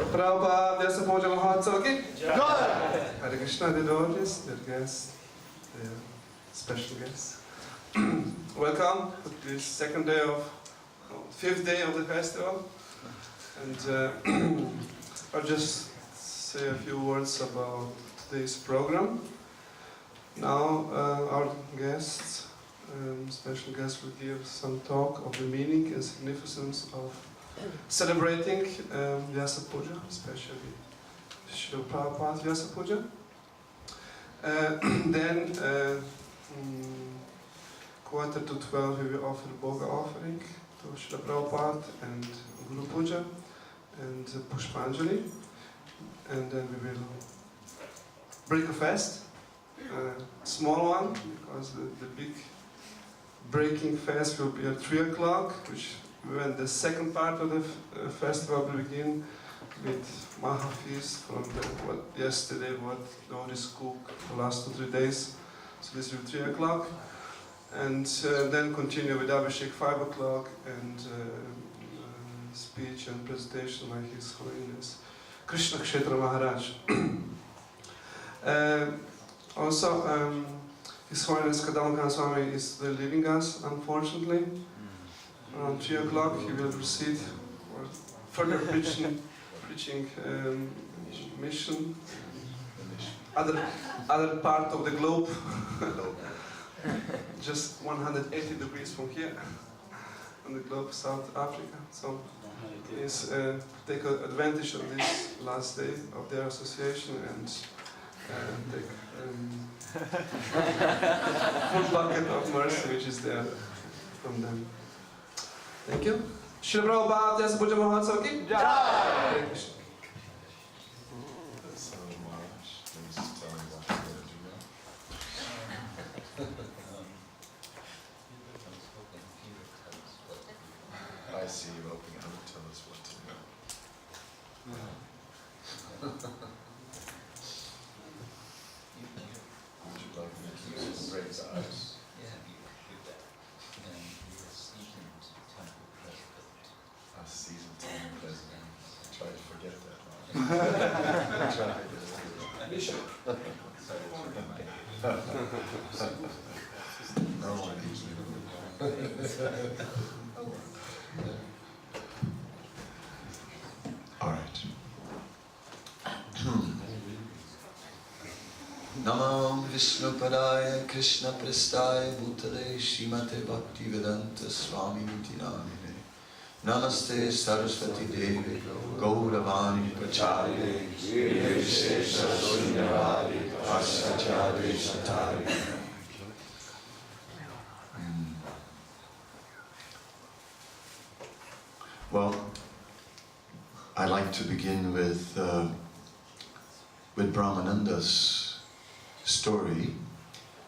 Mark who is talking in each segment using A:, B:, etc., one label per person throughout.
A: Prabhupada, Vyasa Puja Mahotsava. Hare Krishna, the devotees, their guests, their special guests. Welcome to this fifth day of the festival. And I'll just say a few words about today's program. Now our guests, special guests, will give some talk of the meaning and significance of celebrating Vyasa Puja, especially Srila Prabhupada's Vyasa Puja. Then, 11:45, we will offer Boga offering to Srila Prabhupada and Guru Puja and Pushpanjali. And then we will break a fast, small one, because the big breaking fast will be at 3 o'clock, when the second part of the festival will begin with Maha Feast from what devotees cooked for the last 2-3 days. So this will be 3 o'clock. And then continue with Abhishek 5 o'clock and speech and presentation by His Holiness Krishna Kshetra Maharaj. Also, His Holiness Kadamba Swami is leaving us, unfortunately. Around 3 o'clock he will proceed for further preaching mission. Other part of the globe, just 180 degrees from here, on the globe, South Africa. So please take advantage of this last day of their association and take full bucket of mercy which is there from them. Thank you. Srila Prabhupada, Vyasa Puja Mahotsava ki Jai! Hare Krishna.
B: I see you opening up to tell us what to do. Would you like me to use some great eyes? A seasoned temple president. Try to forget that. Try. No one usually. All right. Namo Vishnupadaya Krishna Prestaya Bhutale Shrimate Bhaktivedanta Swami Niti Namine Namaste Saraswati Devi Gauravani Pacharya Nirvishesha Shunyavadi Asacharya Shatari. Well, I like to begin with Brahmananda's story,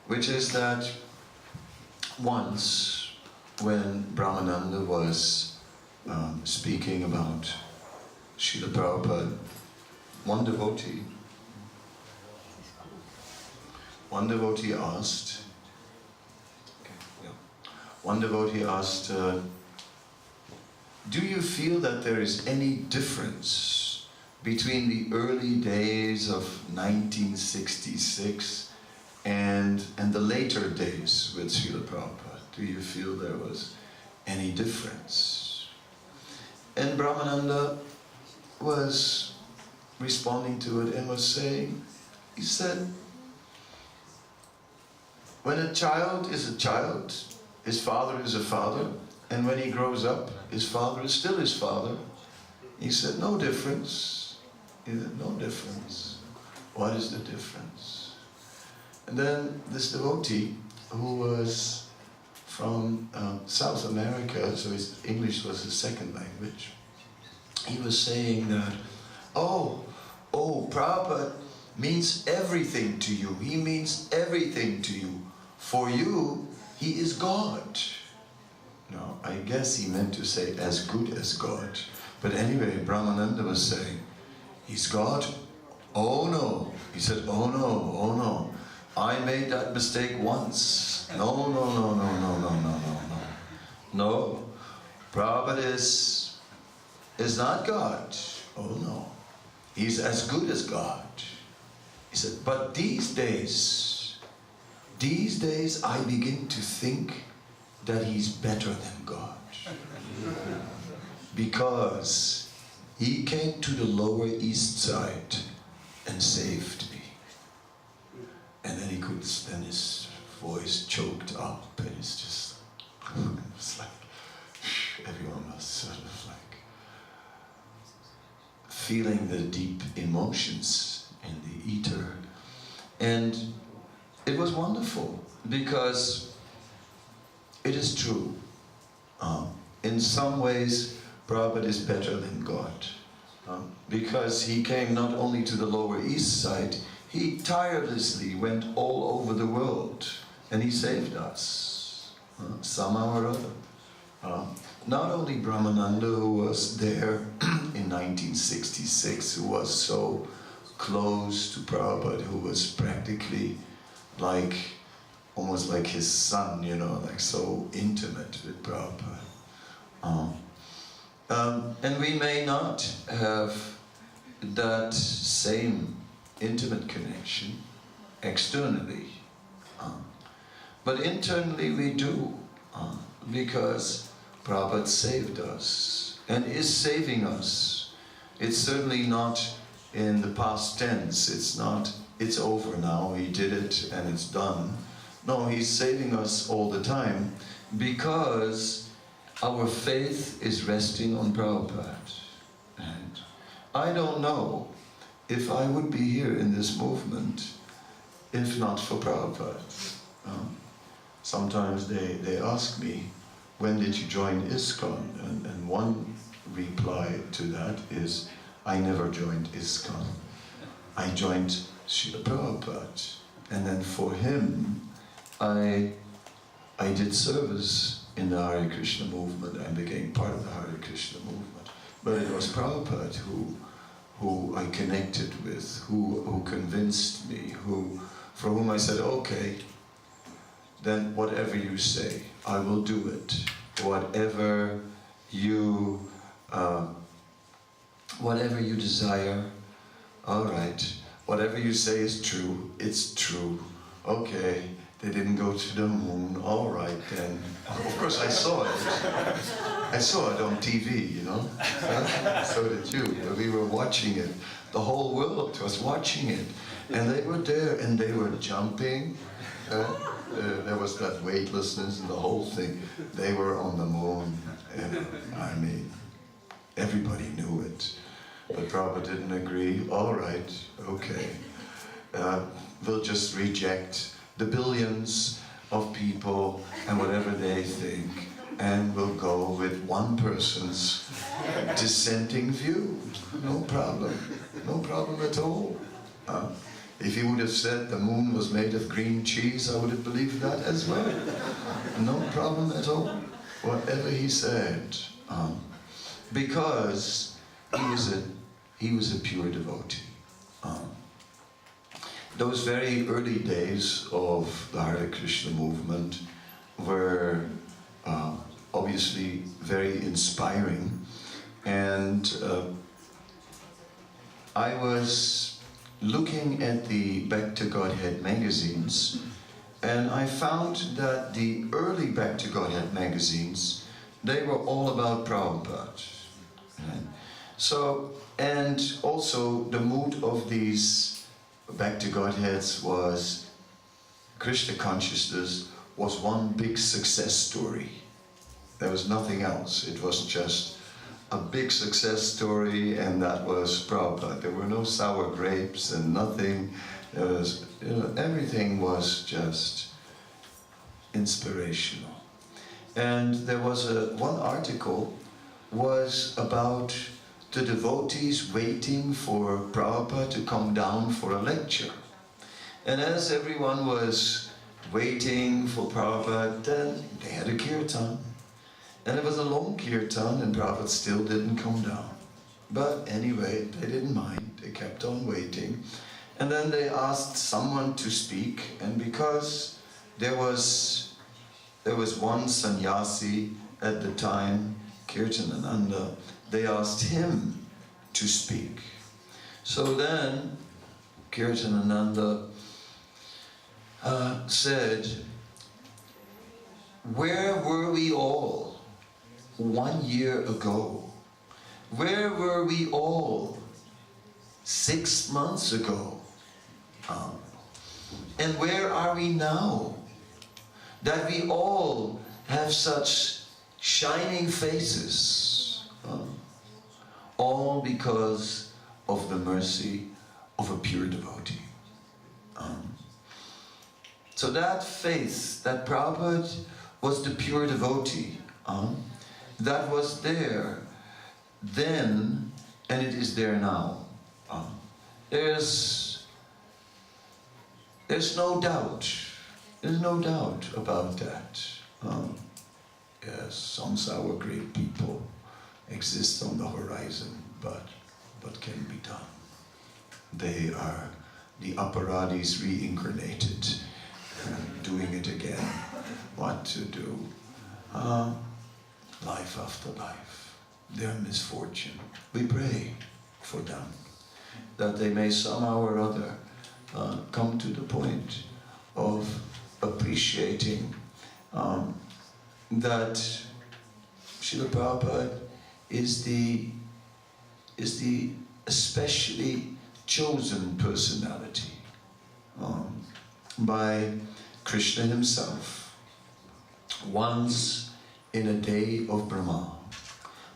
B: which is that once when Brahmananda was speaking about Srila Prabhupada, one devotee asked, do you feel that there is any difference between the early days of 1966 and the later days with Srila Prabhupada? Do you feel there was any difference? And Brahmananda was responding to it and was saying, he said, when a child is a child, his father is a father, and when he grows up, his father is still his father. He said, no difference. He said, no difference. What is the difference? And then this devotee, who was from South America, so his English was his second language, he was saying that, oh, Prabhupada means everything to you. He means everything to you. For you, he is God. No, I guess he meant to say as good as God. But anyway, Brahmananda was saying, he's God? Oh no. He said, oh no. I made that mistake once. No. No, Prabhupada is not God. Oh no. He's as good as God. He said, but these days I begin to think that he's better than God. Because he came to the Lower East Side and saved me. And then then his voice choked up, and it's just, it's like, everyone was sort of like feeling the deep emotions in the ether. And it was wonderful, because it is true. In some ways, Prabhupada is better than God. Because he came not only to the Lower East Side, he tirelessly went all over the world, and he saved us, somehow or other. Not only Brahmananda, who was there in 1966, who was so close to Prabhupada, who was practically like, almost like his son, you know, like so intimate with Prabhupada. And we may not have that same intimate connection externally, but internally we do, because Prabhupada saved us and is saving us. It's certainly not in the past tense. It's over now, he did it and it's done. No, he's saving us all the time, because our faith is resting on Prabhupada. And I don't know if I would be here in this movement if not for Prabhupada. Sometimes they ask me, when did you join ISKCON? And one reply to that is, I never joined ISKCON. I joined Srila Prabhupada. And then for him, I did service in the Hare Krishna movement. I became part of the Hare Krishna movement. But it was Prabhupada who I connected with, who convinced me, for whom I said, okay, then whatever you say, I will do it. Whatever you desire, all right. Whatever you say is true, it's true. Okay, they didn't go to the moon, all right then. Of course I saw it. I saw it on TV, you know. So did you. We were watching it. The whole world was watching it. And they were there and they were jumping. There was that weightlessness and the whole thing. They were on the moon. And, I mean, everybody knew it. But Prabhupada didn't agree. All right, okay. We'll just reject the billions of people and whatever they think, and we'll go with one person's dissenting view. No problem. No problem at all. If he would have said the moon was made of green cheese, I would have believed that as well. No problem at all. Whatever he said. Because he was a pure devotee. Those very early days of the Hare Krishna movement were obviously very inspiring, and I was looking at the Back to Godhead magazines, and I found that the early Back to Godhead magazines, they were all about Prabhupada. So, and also the mood of these Back to Godheads was Krishna consciousness was one big success story. There was nothing else. It was just a big success story, and that was Prabhupada. There were no sour grapes and nothing. There was, everything was just inspirational. And there was one article was about the devotees waiting for Prabhupada to come down for a lecture. And as everyone was waiting for Prabhupada, then they had a kirtan. And it was a long kirtan, and Prabhupada still didn't come down. But anyway, they didn't mind, they kept on waiting. And then they asked someone to speak, and because there was one sannyasi at the time, Kirtanananda, they asked him to speak. So then, Kirtanananda said, where were we all 1 year ago? Where were we all 6 months ago? And where are we now? That we all have such shining faces, all because of the mercy of a pure devotee. So that faith, that Prabhupada was the pure devotee, that was there then, and it is there now. There's no doubt. There's no doubt about that. Yes, some sour grape people exist on the horizon, but what can be done? They are the aparadis reincarnated, doing it again. What to do? Life after life. Their misfortune. We pray for them, that they may somehow or other come to the point of appreciating that Srila Prabhupada is the especially chosen personality by Krishna himself. Once in a day of Brahma.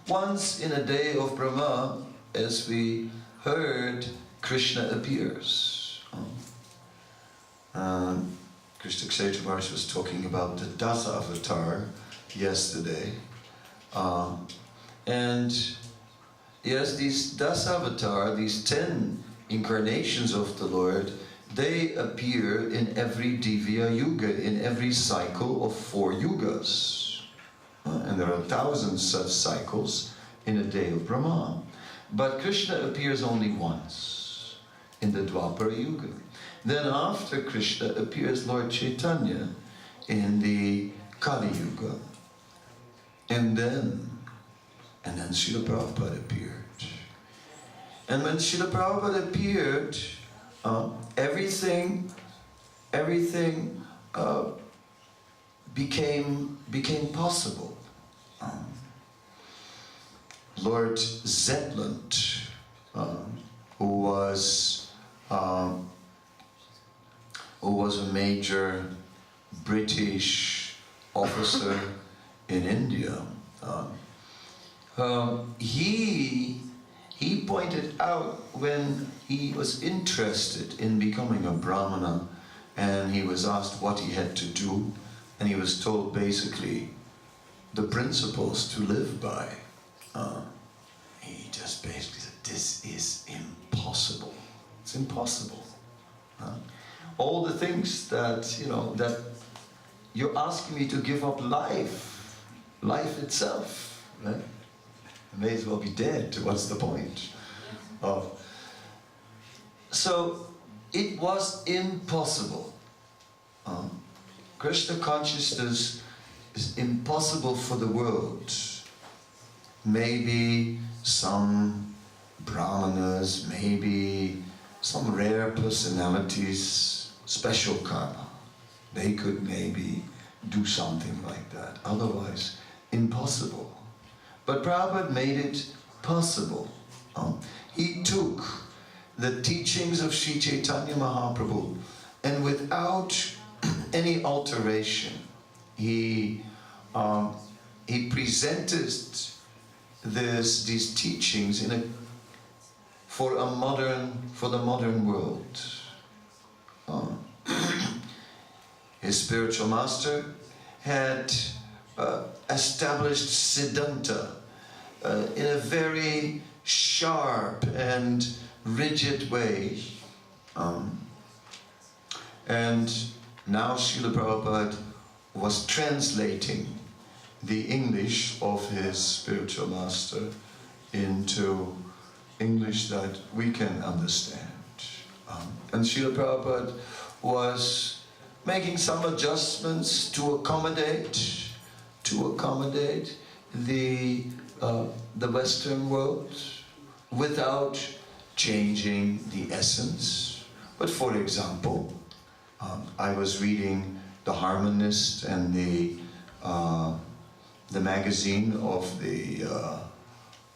B: Once in a day of Brahma, as we heard, Krishna appears. Krishna Kshetra Maharaj was talking about the Dasa Avatar yesterday. And yes, these Dasa Avatar, these 10 incarnations of the Lord, they appear in every Divya Yuga, in every cycle of 4 yugas. And there are thousands such cycles in a day of Brahma. But Krishna appears only once, in the Dwapara Yuga. Then after Krishna appears Lord Chaitanya in the Kali Yuga. And then Srila Prabhupada appeared. And when Srila Prabhupada appeared, everything became possible. Lord Zetland, who was a major British officer in India, he pointed out when he was interested in becoming a Brahmana, and he was asked what he had to do, and he was told basically the principles to live by. He just basically said, this is impossible. It's impossible. All the things that, you know, that you're asking me to give up life itself, right? I may as well be dead. What's the point? So it was impossible. Krishna consciousness is impossible for the world. Maybe some brahmanas, maybe some rare personalities, special karma, they could maybe do something like that. Otherwise, impossible. But Prabhupada made it possible. He took the teachings of Sri Chaitanya Mahaprabhu, and without any alteration, he presented these teachings for the modern world. His spiritual master had established Siddhanta in a very sharp and rigid way. And now Srila Prabhupada was translating the English of his spiritual master into English that we can understand. And Srila Prabhupada was making some adjustments to accommodate the Western world without changing the essence. But for example, I was reading The Harmonist and the magazine of the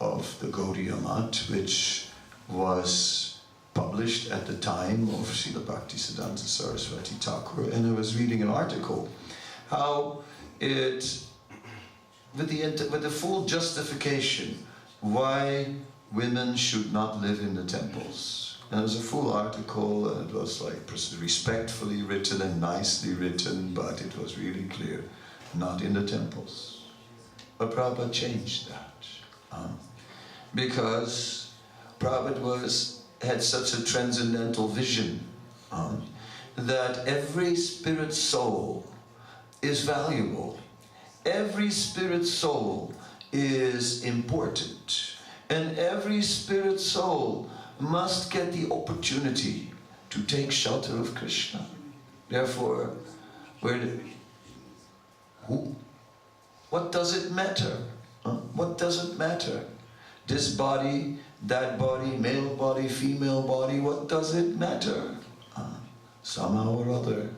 B: Gaudiya Math, which was published at the time of Srila Bhaktisiddhanta Saraswati Thakur, and I was reading an article how it, with the full justification why women should not live in the temples. And it was a full article, and it was like respectfully written and nicely written, but it was really clear, not in the temples. But Prabhupada changed that. Because Prabhupada had such a transcendental vision that every spirit soul is valuable. Every spirit soul is important. And every spirit soul must get the opportunity to take shelter of Krishna. Therefore, what does it matter? What does it matter? This body, that body, male body, female body, what does it matter? Somehow or other,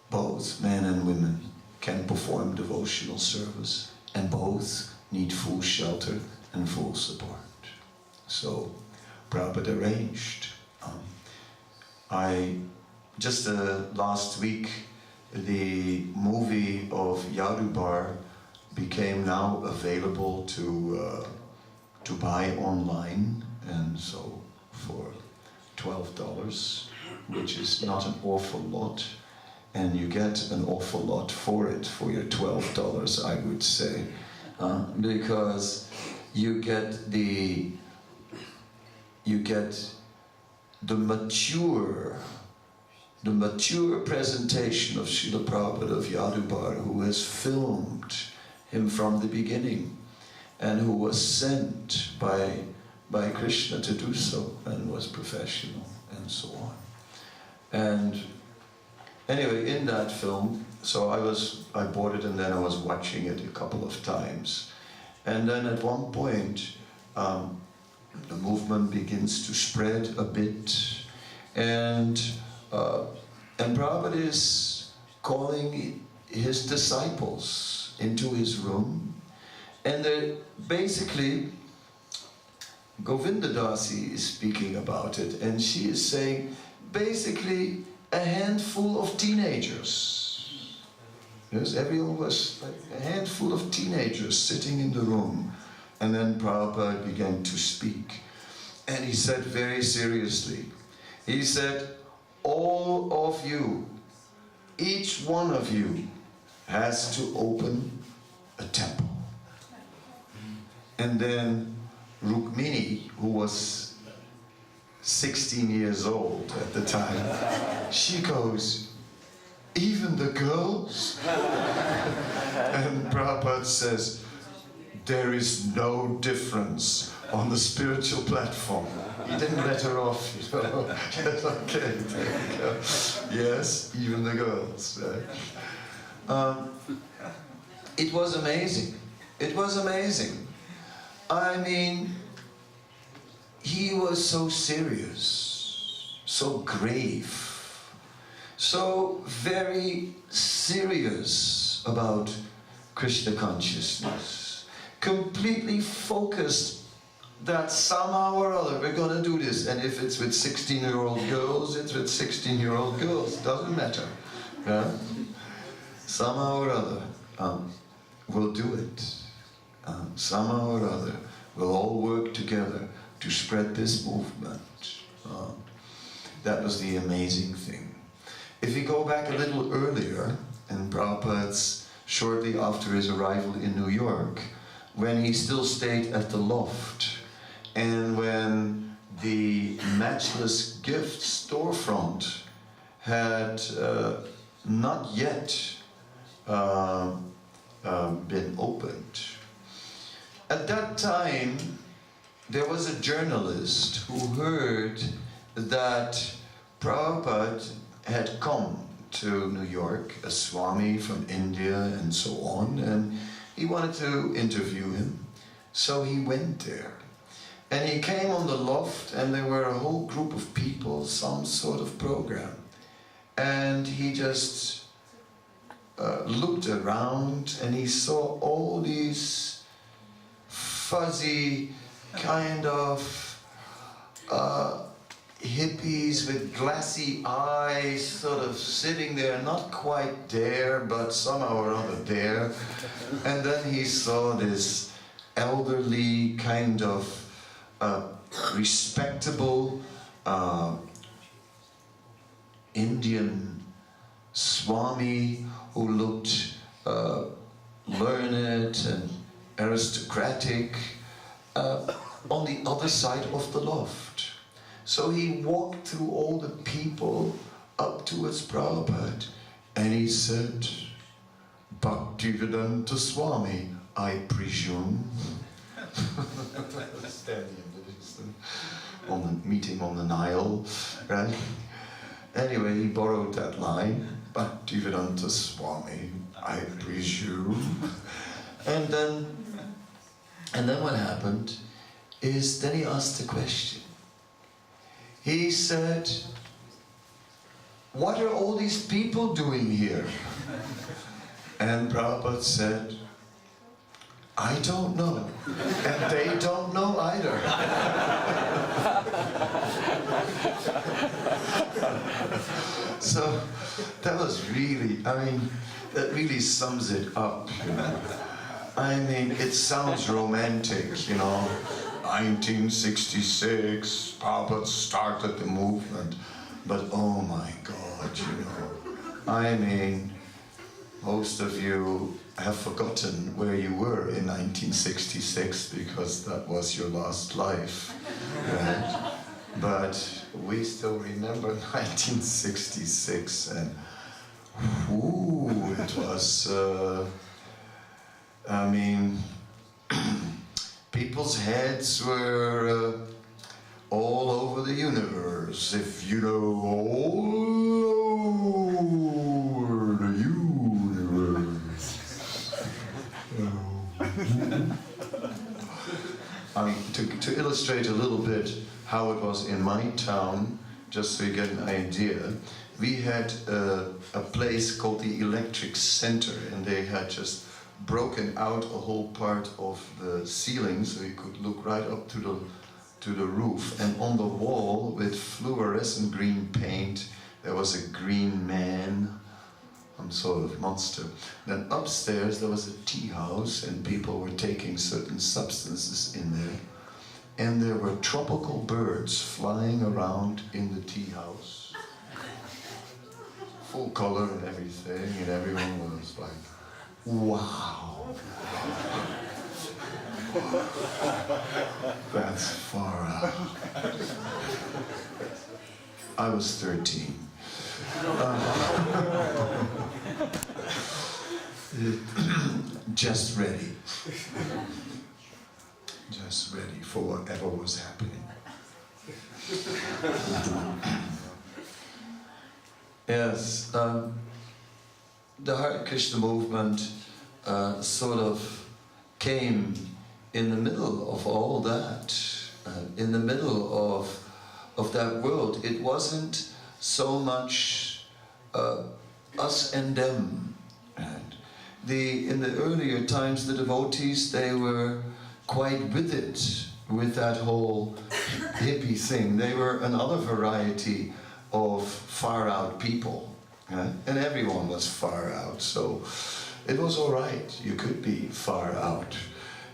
B: both men and women can perform devotional service, and both need full shelter and full support. So, Prabhupada arranged. Just last week, the movie of Yadubar became now available to buy online, and so for $12, which is not an awful lot, and you get an awful lot for it, for your $12, I would say, because you get the mature presentation of Srila Prabhupada of Yadubar, who has filmed him from the beginning, and who was sent by Krishna to do so, and was professional, and so on. And anyway, in that film, so I bought it, and then I was watching it a couple of times. And then at one point, the movement begins to spread a bit, and Prabhupada is calling his disciples into his room, and they're basically, Govinda Dasi is speaking about it, and she is saying, basically, a handful of teenagers. Yes, everyone was like a handful of teenagers sitting in the room. And then Prabhupada began to speak. And he said very seriously, he said, all of you, each one of you has to open a temple. And then Rukmini, who was 16 years old at the time, she goes, even the girls? And Prabhupada says, there is no difference on the spiritual platform. He didn't let her off, you know. Okay, there you go. Yes, even the girls. Right? It was amazing. It was amazing. I mean, he was so serious, so grave, so very serious about Krishna consciousness, completely focused that somehow or other we're going to do this, and if it's with 16-year-old girls, it's with 16-year-old girls, doesn't matter. Yeah? Somehow or other, we'll do it. Somehow or other, we'll all work together to spread this movement. That was the amazing thing. If we go back a little earlier, in Prabhupada's, shortly after his arrival in New York, when he still stayed at the loft, and when the Matchless Gift storefront had not yet been opened. At that time, there was a journalist who heard that Prabhupada had come to New York, a Swami from India and so on, and he wanted to interview him. So he went there. And he came on the loft, and there were a whole group of people, some sort of program. And he just looked around, and he saw all these fuzzy kind of hippies with glassy eyes, sort of sitting there, not quite there, but somehow or other there. And then he saw this elderly kind of respectable Indian Swami who looked learned and aristocratic on the other side of the loft. So he walked through all the people up towards Prabhupada, and he said, "Bhaktivedanta Swami, I presume." Standing in the distance, on the meeting on the Nile, right? Anyway, he borrowed that line, "Bhaktivedanta Swami, I presume." And then what happened is, then he asked a question. He said, "What are all these people doing here?" And Prabhupada said, "I don't know, and they don't know either." So that was really, I mean, that really sums it up, you know. I mean, it sounds romantic, you know. 1966, Prabhupada started the movement, but oh my God, you know. I mean, most of you have forgotten where you were in 1966 because that was your last life, right? But we still remember 1966, and it was, I mean, people's heads were all over the universe, if you know, all over the universe. I mean, to illustrate a little bit how it was in my town, just so you get an idea, we had a place called the Electric Center, and they had just broken out a whole part of the ceiling so you could look right up to the roof, and on the wall with fluorescent green paint there was a green man, some sort of monster. Then upstairs there was a tea house, and people were taking certain substances in there, and there were tropical birds flying around in the tea house, full color and everything, and everyone was like, "Wow, that's far out." I was 13. Just ready. Just ready for whatever was happening. Yes, the Hare Krishna movement sort of came in the middle of all that, in the middle of that world. It wasn't so much us and them. And in the earlier times, the devotees, they were quite with it, with that whole hippie thing. They were another variety of far-out people, and everyone was far out, so it was all right. You could be far out.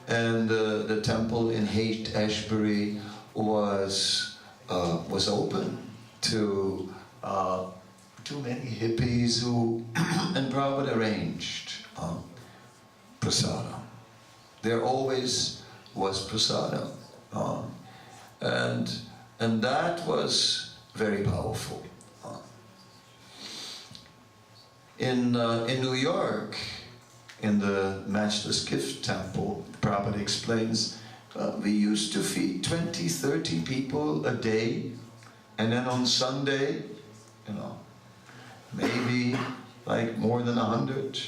B: And the temple in Haight-Ashbury was open to many hippies who, and Prabhupada arranged prasadam. There always was prasadam, and that was very powerful. In New York, in the Matchless Gift Temple, Prabhupada explains, we used to feed 20, 30 people a day, and then on Sunday, you know, maybe like more than 100.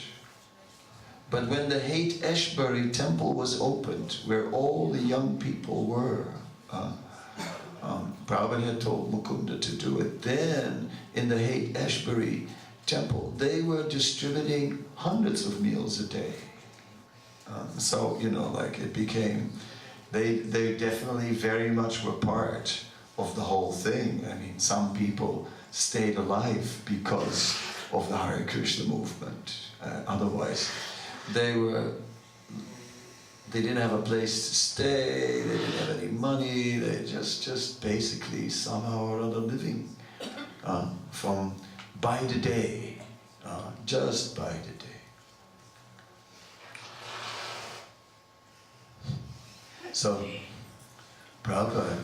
B: But when the Haight-Ashbury temple was opened, where all the young people were, Prabhupada had told Mukunda to do it. Then, in the Haight-Ashbury temple, they were distributing hundreds of meals a day. So, you know, like it became, they definitely very much were part of the whole thing. I mean, some people stayed alive because of the Hare Krishna movement. Otherwise, they didn't have a place to stay, they didn't have any money, they just basically somehow or other living from by the day, just by the day. So, Prabhupada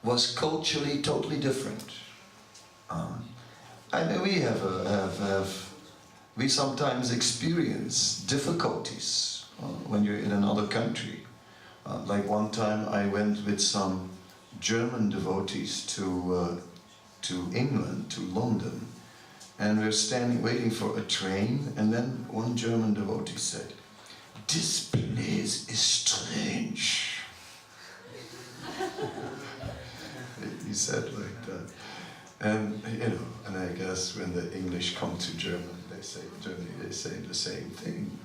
B: was culturally totally different. I mean, we sometimes experience difficulties when you're in another country. Like one time I went with some German devotees to England, to London, and we were standing waiting for a train, and then one German devotee said, "This place is strange." He said like that. And you know, and I guess when the English come to Germany, they say the same thing.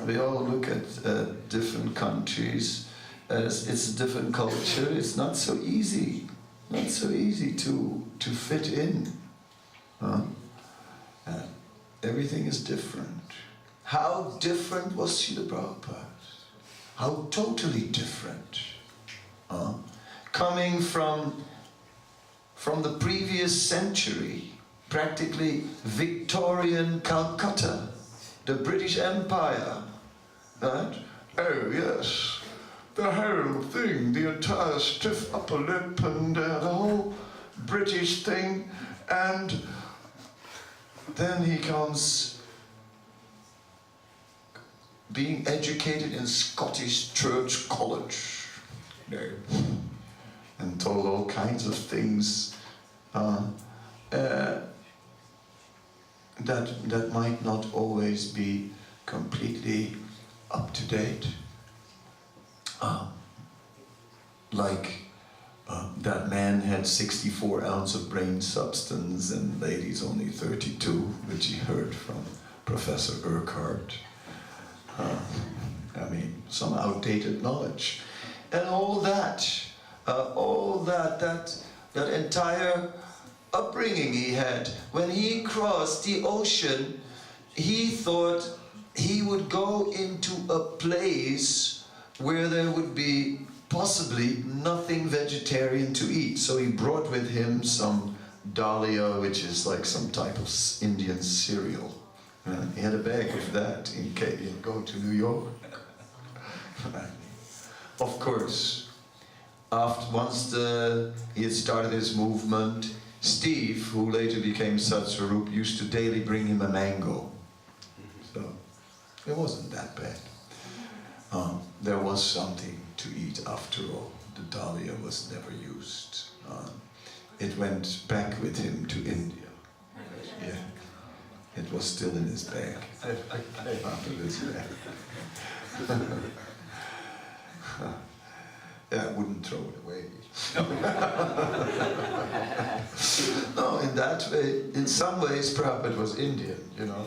B: We all look at different countries as it's a different culture. It's not so easy, to fit in. Everything is different. How different was Srila Prabhupada? How totally different. Coming from the previous century, practically Victorian Calcutta, the British Empire, right? Oh yes, the whole thing, the entire stiff upper lip and the whole British thing, and then he comes being educated in Scottish Church College, and told all kinds of things that might not always be completely up to date. That man had 64 ounces of brain substance and ladies only 32, which he heard from Professor Urquhart. I mean, some outdated knowledge. And all that entire upbringing he had. When he crossed the ocean, he thought he would go into a place where there would be possibly nothing vegetarian to eat. So he brought with him some dahlia, which is like some type of Indian cereal. He had a bag of that in case he'd go to New York. Of course, once he had started his movement, Steve, who later became Satsvarup, used to daily bring him a mango. So it wasn't that bad. There was something to eat after all. The dahlia was never used. It went back with him to India. Yeah, it was still in his bag. After his bag. Yeah, I wouldn't throw it away. No, in that way, in some ways, Prabhupada was Indian, you know.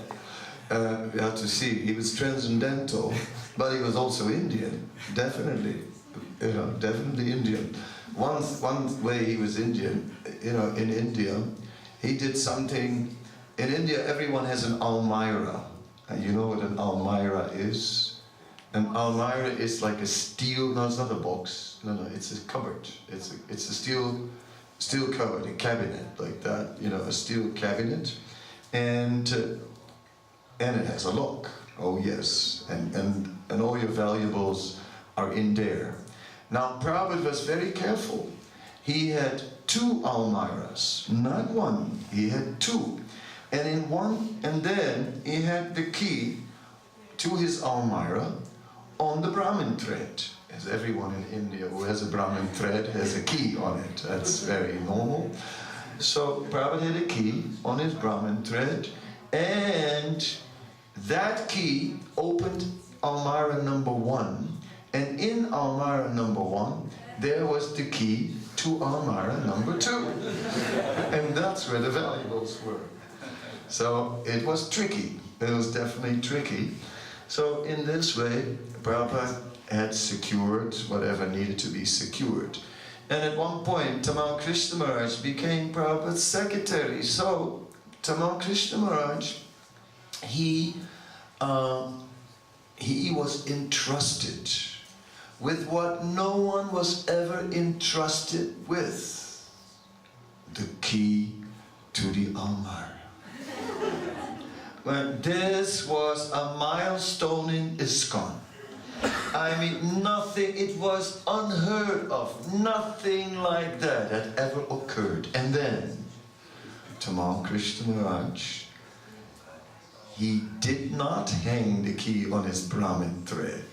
B: We have to see, he was transcendental, but he was also Indian, definitely, you know, definitely Indian. One way he was Indian, you know, in India, he did something. In India, everyone has an almirah. And you know what an almirah is? An almirah is like a steel, no, it's not a box, no, it's a cupboard. It's a steel cupboard, a cabinet like that, you know, a steel cabinet. And it has a lock, oh yes, and all your valuables are in there. Now Prabhupada was very careful. He had 2 almirahs, not one, he had 2. And in one, and then he had the key to his almirah on the Brahmin thread. As everyone in India who has a Brahmin thread has a key on it. That's very normal. So Prabhupada had a key on his Brahmin thread, and that key opened almirah number 1, And in Almara number 1, there was the key to Almara number 2. And that's where the valuables were. So it was tricky. It was definitely tricky. So in this way, Prabhupada had secured whatever needed to be secured. And at one point, Tamal Krishna Maharaj became Prabhupada's secretary. So Tamal Krishna Maharaj, he was entrusted with what no one was ever entrusted with: the key to the Almara. But this was a milestone in ISKCON. I mean, nothing, it was unheard of. Nothing like that had ever occurred. And then, Tamal Krishna Maharaj, he did not hang the key on his Brahmin thread.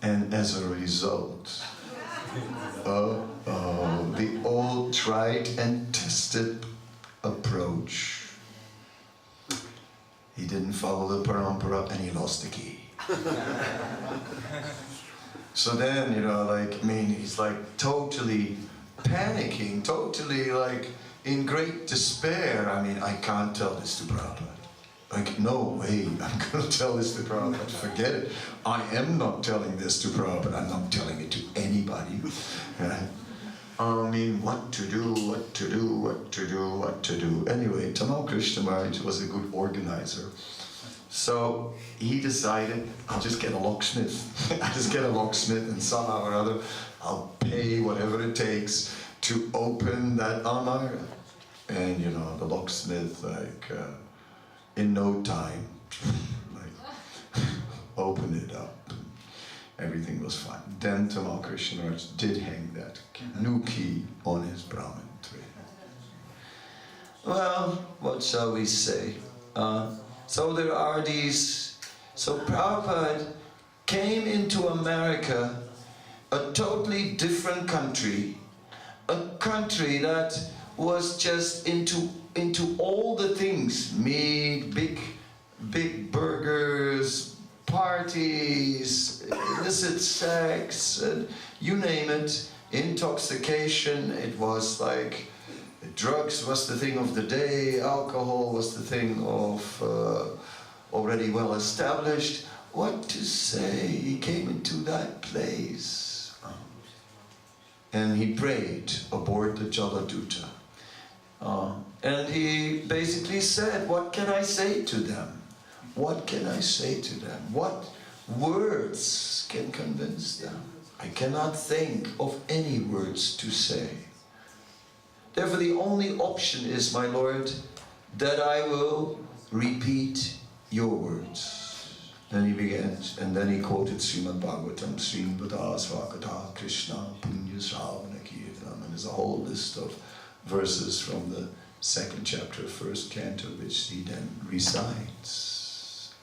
B: And as a result, the old tried and tested approach, he didn't follow the parampara and he lost the key. So then, you know, like, I mean, he's like totally panicking, totally like in great despair. I mean, I can't tell this to Prabhupada. Like, no way, I'm going to tell this to Prabhupada. Forget it. I am not telling this to Prabhupada. I'm not telling it to anybody. Right? I mean, what to do, what to do, what to do, what to do. Anyway, Tamal Krishna Maharaj was a good organizer. So he decided, I'll just get a locksmith. I'll just get a locksmith and somehow or other I'll pay whatever it takes to open that Almara. And you know, the locksmith, like, in no time, like, opened it up. Everything was fine. Then Tamal Krishna Maharaj did hang that new key on his Brahmin tree. Well, what shall we say? So there are these. So Prabhupada came into America, a totally different country, a country that was just into all the things: meat, big burgers, parties, illicit sex, and you name it, intoxication. It was like drugs was the thing of the day, alcohol was the thing of already well established. What to say? He came into that place and he prayed aboard the Jaladuta. And he basically said, what can I say to them? What can I say to them? What words can convince them? I cannot think of any words to say. Therefore, the only option is, my Lord, that I will repeat your words. Then he began, and then he quoted Srimad Bhagavatam, Srimada Svakata Krishna Punya Sravana Kirtanam. And there's a whole list of verses from the 2nd chapter, 1st canto, which he then recites.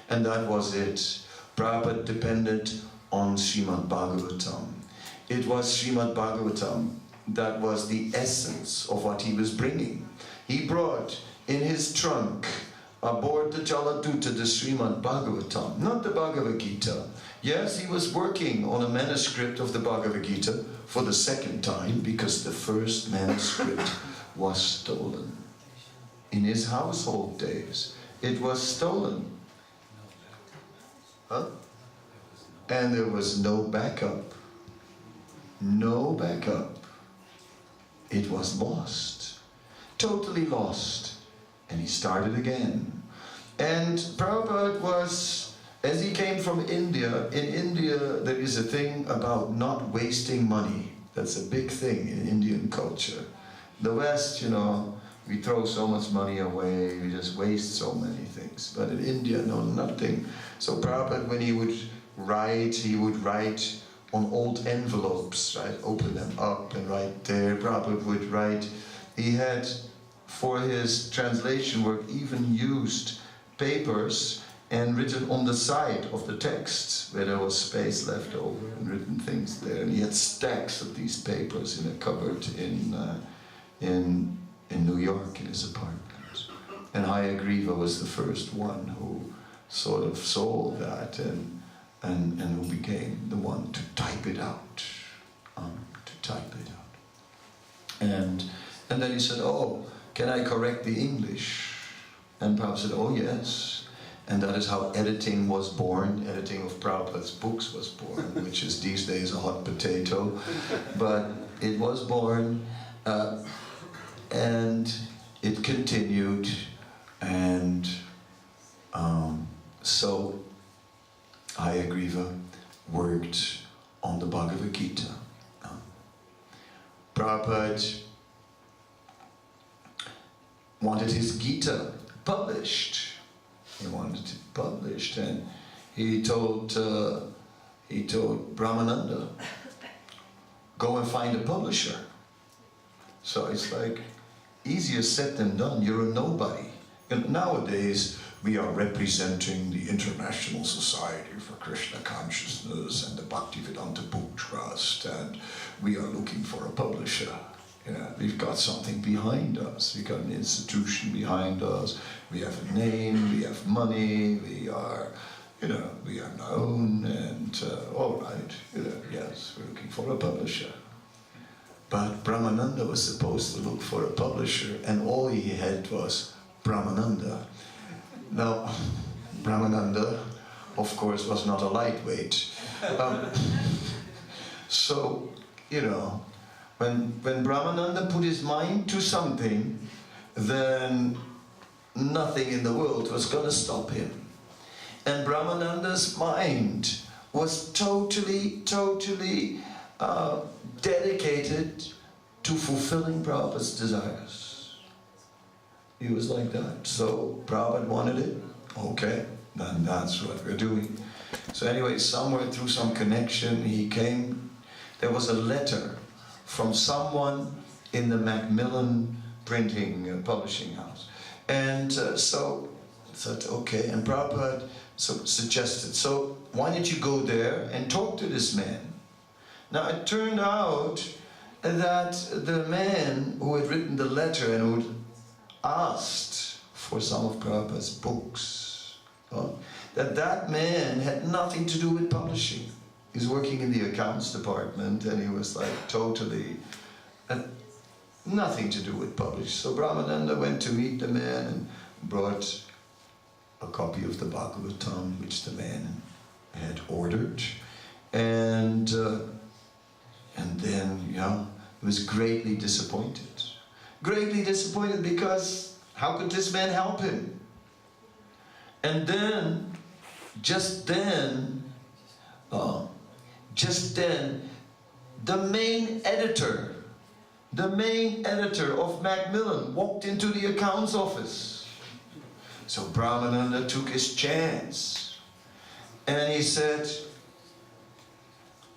B: And that was it. Prabhupada depended on Srimad Bhagavatam. It was Srimad Bhagavatam that was the essence of what he was bringing. He brought in his trunk aboard the Jaladuta the Srimad Bhagavatam, not the Bhagavad Gita. Yes, he was working on a manuscript of the Bhagavad Gita for the 2nd time because the first manuscript was stolen. In his household days, it was stolen. Huh? And there was no backup. No backup. It was lost. Totally lost. And he started again. And Prabhupada was, as he came from India, in India there is a thing about not wasting money. That's a big thing in Indian culture. The West, you know, we throw so much money away, we just waste so many things. But in India, no, nothing. So Prabhupada, when he would write on old envelopes, right? Open them up and write there. Prabhupada would write. He had, for his translation work, even used papers and written on the side of the text where there was space left over and written things there. And he had stacks of these papers in a cupboard in New York in his apartment. And Hayagriva was the first one who sort of sold that, and and who became the one to type it out. And then he said, oh, can I correct the English? And Prabhupada said, oh yes. And that is how editing was born. Editing of Prabhupada's books was born, which is these days a hot potato. But it was born, and it continued, and so Hayagriva worked on the Bhagavad Gita. Prabhupada wanted his Gita published. He wanted it published, and he told Brahmananda, go and find a publisher. So it's like, easier said than done. You're a nobody. And nowadays, we are representing the International Society for Krishna Consciousness and the Bhaktivedanta Book Trust, and we are looking for a publisher. Yeah, we've got something behind us. We've got an institution behind us. We have a name, we have money, we are, we are known, and all right, yes, we're looking for a publisher. But Brahmananda was supposed to look for a publisher, and all he had was Brahmananda. Now, Brahmananda, of course, was not a lightweight. So, when Brahmananda put his mind to something, then nothing in the world was going to stop him. And Brahmananda's mind was totally dedicated to fulfilling Prabhupada's desires. He was like that. So Prabhupada wanted it. Okay, then that's what we're doing. So anyway, somewhere through some connection, he came. There was a letter from someone in the Macmillan printing publishing house. And so I thought, okay, and Prabhupada suggested, so why don't you go there and talk to this man? Now it turned out that the man who had written the letter and who had asked for some of Prabhupada's books, that man had nothing to do with publishing. He's working in the accounts department, and he was like totally nothing to do with publishing. So Brahmananda went to meet the man and brought a copy of the Bhagavatam, which the man had ordered, and then he was greatly disappointed. Greatly disappointed because how could this man help him? And then, just then, the main editor of Macmillan walked into the accounts office. So Brahmananda took his chance, and he said,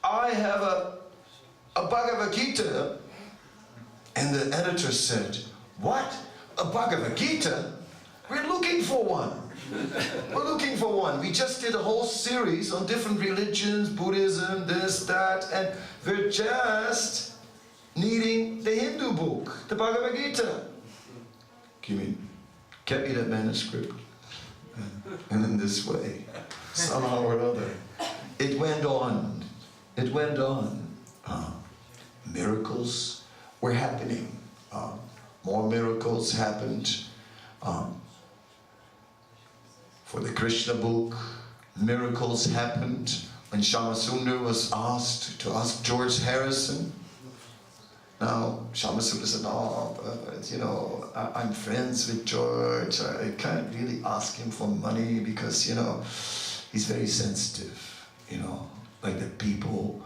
B: I have a Bhagavad Gita. And the editor said, what? A Bhagavad Gita? We're looking for one. We're looking for one. We just did a whole series on different religions, Buddhism, this, that, and we're just needing the Hindu book, the Bhagavad Gita. Get me that manuscript. And in this way, somehow or other, it went on. It went on. Miracles were happening. More miracles happened. For the Krishna book, miracles happened when Shamasundar was asked to ask George Harrison. Now, Shamasundar said, no, but, I'm friends with George. I can't really ask him for money because, he's very sensitive, like that people,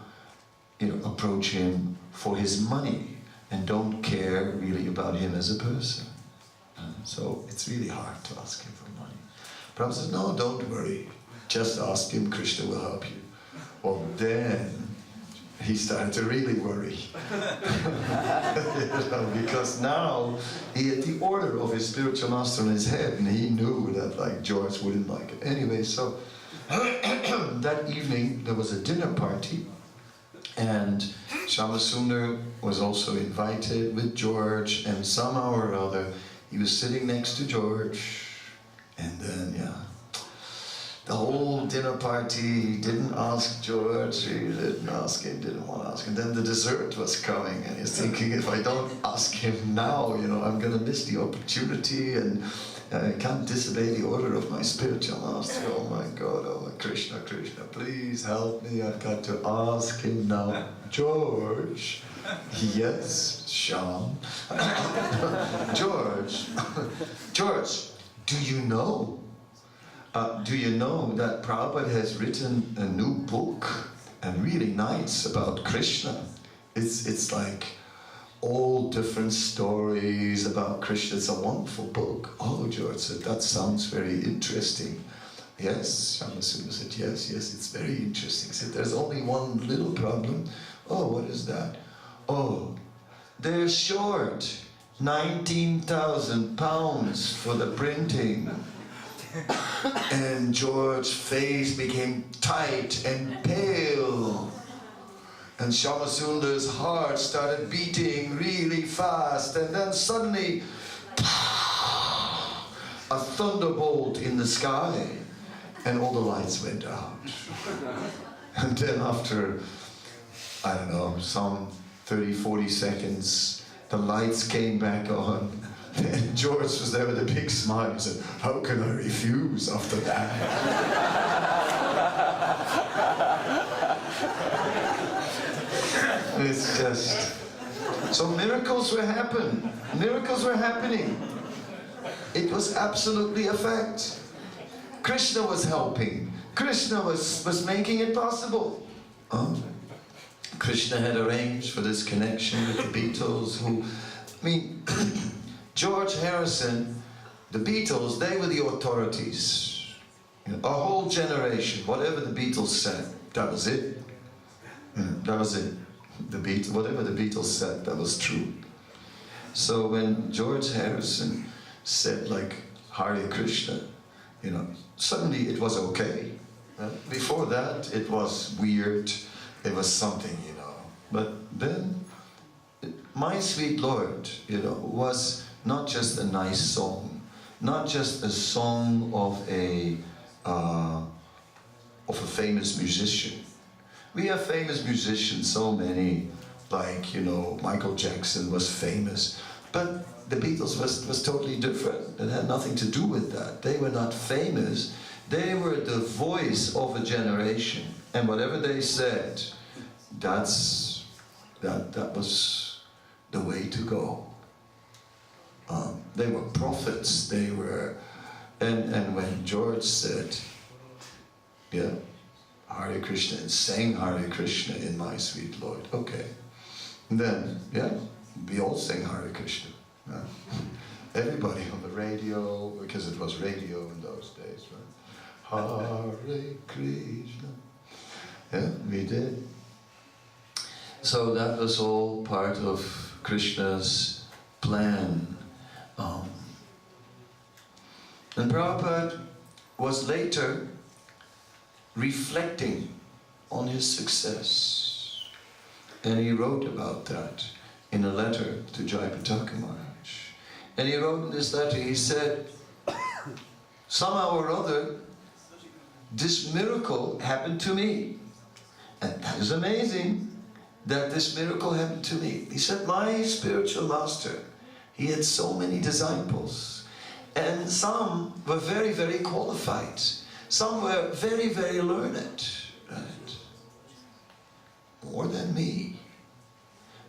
B: approach him for his money and don't care really about him as a person. So it's really hard to ask him for money. Prabhupada says, no, don't worry. Just ask him, Krishna will help you. Well, then he started to really worry. Because now he had the order of his spiritual master in his head, and he knew that like George wouldn't like it. Anyway, so that evening there was a dinner party, and Shamasundar was also invited with George, and somehow or other he was sitting next to George, and then The whole dinner party, he didn't ask George, he didn't ask him, didn't want to ask him. Then the dessert was coming, and he's thinking, if I don't ask him now, you know, I'm going to miss the opportunity, and I can't disobey the order of my spiritual master. Oh my God, oh my Krishna, Krishna, please help me, I've got to ask him now. George, yes, Shyam. George, George, do you know that Prabhupada has written a new book, and really nice, about Krishna? It's like all different stories about Krishna. It's a wonderful book. Oh, George said, that sounds very interesting. Yes, Shyamasundar said, yes, it's very interesting. He said, there's only one little problem. Oh, what is that? Oh, they're short 19,000 pounds for the printing. And George's face became tight and pale. And Shamasundar's heart started beating really fast. And then suddenly, a thunderbolt in the sky. And all the lights went out. And then after, I don't know, some 30, 40 seconds, the lights came back on. And George was there with a big smile and said, how can I refuse after that? It's just... So miracles were happening. Miracles were happening. It was absolutely a fact. Krishna was helping. Krishna was making it possible. Krishna had arranged for this connection with the Beatles who... I mean... George Harrison, the Beatles, they were the authorities. You know, a whole generation, whatever the Beatles said, that was it. That was it. Whatever the Beatles said, that was true. So when George Harrison said, like, Hare Krishna, you know, suddenly it was okay. Before that, it was weird. It was something, you know. But then, My Sweet Lord, you know, was not just a nice song, not just a song of a famous musician. We have famous musicians, so many, like, you know, Michael Jackson was famous, but the Beatles was totally different. It had nothing to do with that. They were not famous. They were the voice of a generation, and whatever they said, that was the way to go. They were prophets, they were, and when George said, yeah, Hare Krishna, and sang Hare Krishna in My Sweet Lord, okay. And then, yeah, we all sang Hare Krishna. Yeah. Everybody on the radio, because it was radio in those days, right? Hare Krishna. Yeah, we did. So that was all part of Krishna's plan. And Prabhupada was later reflecting on his success. And he wrote about that in a letter to Jayapataka Maharaj. And he wrote in this letter, he said, somehow or other, this miracle happened to me. And that is amazing that this miracle happened to me. He said, my spiritual master, he had so many disciples. And some were very, very qualified. Some were very, very learned. Right? More than me.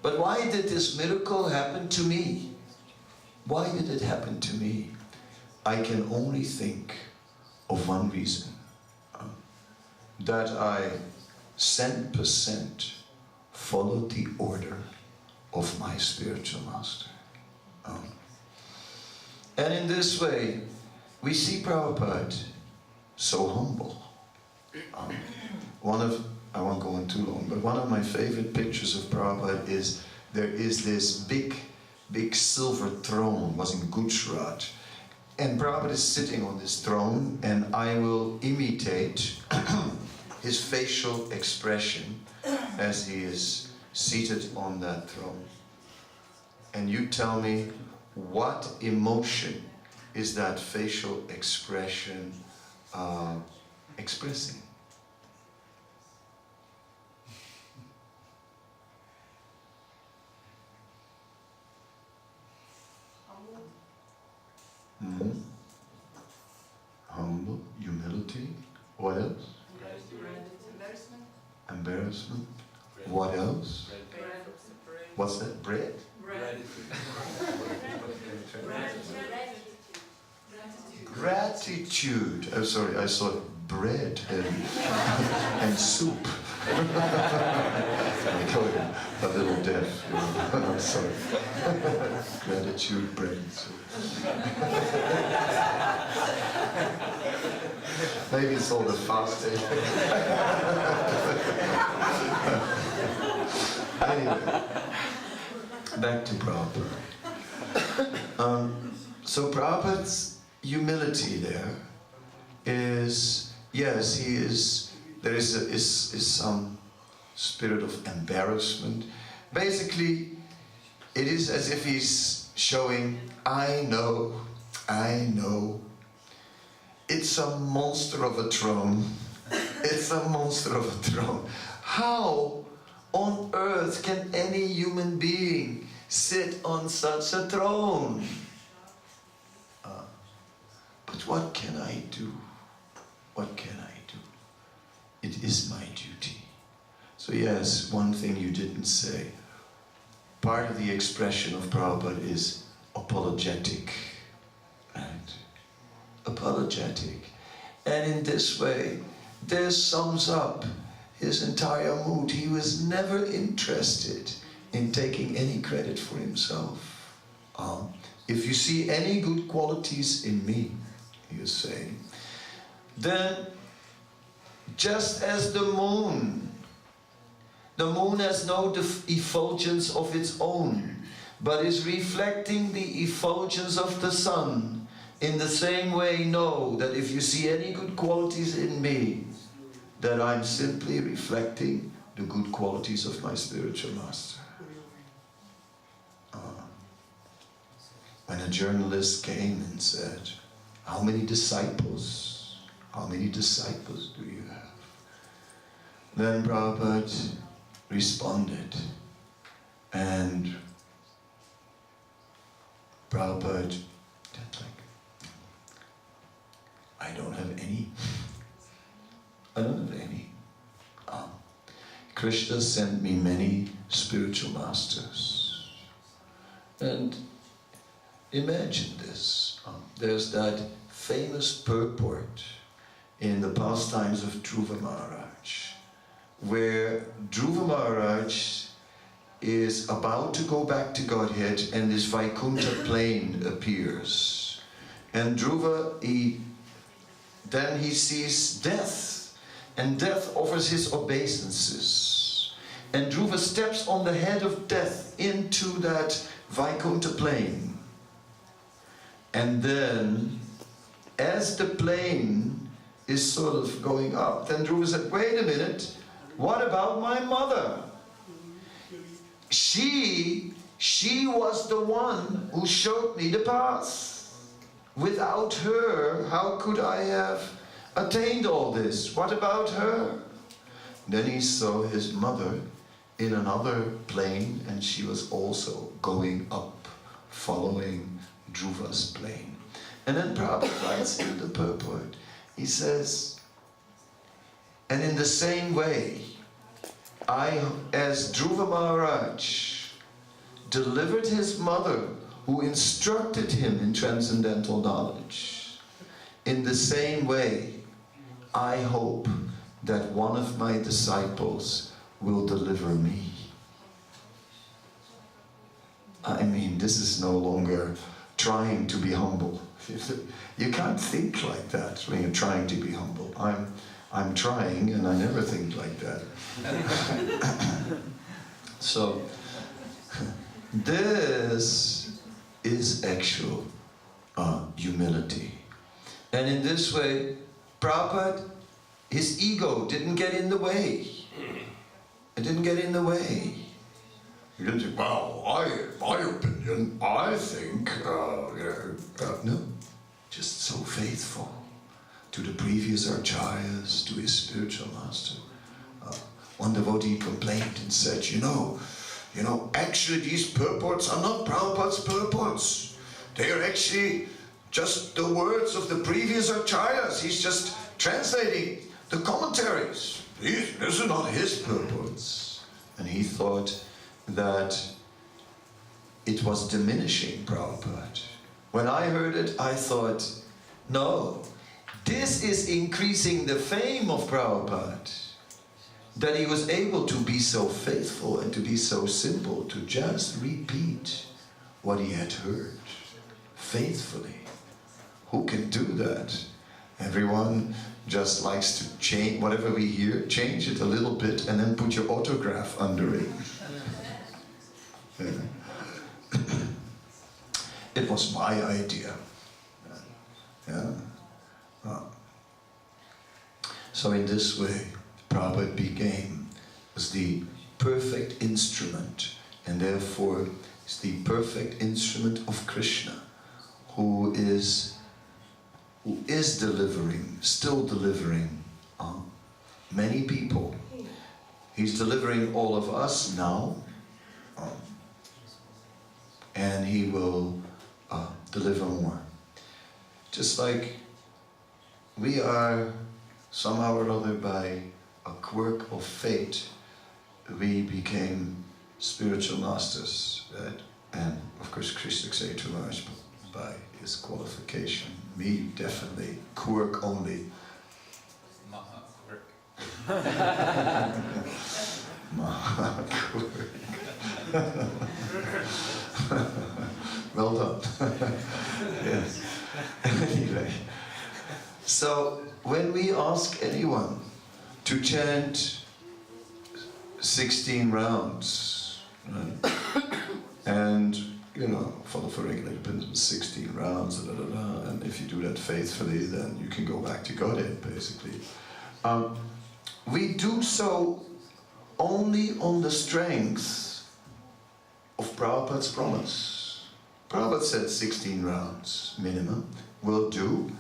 B: But why did this miracle happen to me? Why did it happen to me? I can only think of one reason. That I 100% followed the order of my spiritual master. And in this way, we see Prabhupada so humble. I won't go on too long, but one of my favorite pictures of Prabhupada is, there is this big silver throne, was in Gujarat. And Prabhupada is sitting on this throne, and I will imitate his facial expression as he is seated on that throne. And you tell me, what emotion is that facial expression expressing. Mm-hmm. Humble, humility. What else?
C: Embarrassment.
B: Embarrassment. What else? What's that? Bread? Gratitude. Oh, sorry, I saw bread and soup. I told him a little deaf. You know. I'm sorry. Gratitude, bread and soup. Maybe it's all the fasting. Anyway, back to Prabhupada. So Prabhupada's humility there is, yes, he is, there is some spirit of embarrassment. Basically, it is as if he's showing, I know. It's a monster of a throne. It's a monster of a throne. How on earth can any human being sit on such a throne? But what can I do? What can I do? It is my duty. So yes, one thing you didn't say. Part of the expression of Prabhupada is apologetic. Right? Apologetic. And in this way, this sums up his entire mood. He was never interested in taking any credit for himself. If you see any good qualities in me, he was saying, then just as the moon has no effulgence of its own, but is reflecting the effulgence of the sun, in the same way know that if you see any good qualities in me, that I'm simply reflecting the good qualities of my spiritual master. When a journalist came and said, how many disciples do you have? Then Prabhupada responded, and Prabhupada said, I don't have any. I don't have any. Krishna sent me many spiritual masters. And imagine this. There's that famous purport in the pastimes of Dhruva Maharaj, where Dhruva Maharaj is about to go back to Godhead and this Vaikuntha plane appears. And Dhruva, then he sees death, and death offers his obeisances. And Dhruva steps on the head of death into that Vaikuntha plane. And then, as the plane is sort of going up, then Dhruva said, wait a minute, what about my mother? She was the one who showed me the path. Without her, how could I have attained all this? What about her? Then he saw his mother in another plane, and she was also going up, following Dhruva's plane. And then Prabhupada writes in the purport, he says, and in the same way, as Dhruva Maharaj delivered his mother, who instructed him in transcendental knowledge, in the same way, I hope that one of my disciples will deliver me. I mean, this is no longer trying to be humble. You can't think like that when you're trying to be humble. I'm trying, and I never think like that. So, this is actual humility. And in this way, Prabhupada, his ego didn't get in the way. It didn't get in the way. He didn't say, well, my opinion, I think, no. Just so faithful to the previous acharyas, to his spiritual master. One devotee complained and said, you know, actually these purports are not Prabhupada's purports. They are actually just the words of the previous acharyas. He's just translating the commentaries. These are not his purports. And he thought that it was diminishing Prabhupada. When I heard it, I thought, no, this is increasing the fame of Prabhupada. That he was able to be so faithful and to be so simple, to just repeat what he had heard faithfully. Who can do that? Everyone just likes to change whatever we hear, change it a little bit and then put your autograph under it. It was my idea. Yeah. So in this way, Prabhupada became the perfect instrument, and therefore is the perfect instrument of Krishna, who is delivering, still delivering many people. He's delivering all of us now, and he will deliver more. Just like we are somehow or other, by a quirk of fate, we became spiritual masters, right? And of course Krishna Kshetra by his qualification. Me, definitely, quirk only.
D: Quirk.
B: Quirk. Well done. Yes. Anyway, so when we ask anyone to chant 16 rounds, right? And follow for regulated principles, 16 rounds, and if you do that faithfully, then you can go back to Godhead, basically. We do so only on the strength of Prabhupada's promise. Prabhupada said 16 rounds minimum will do,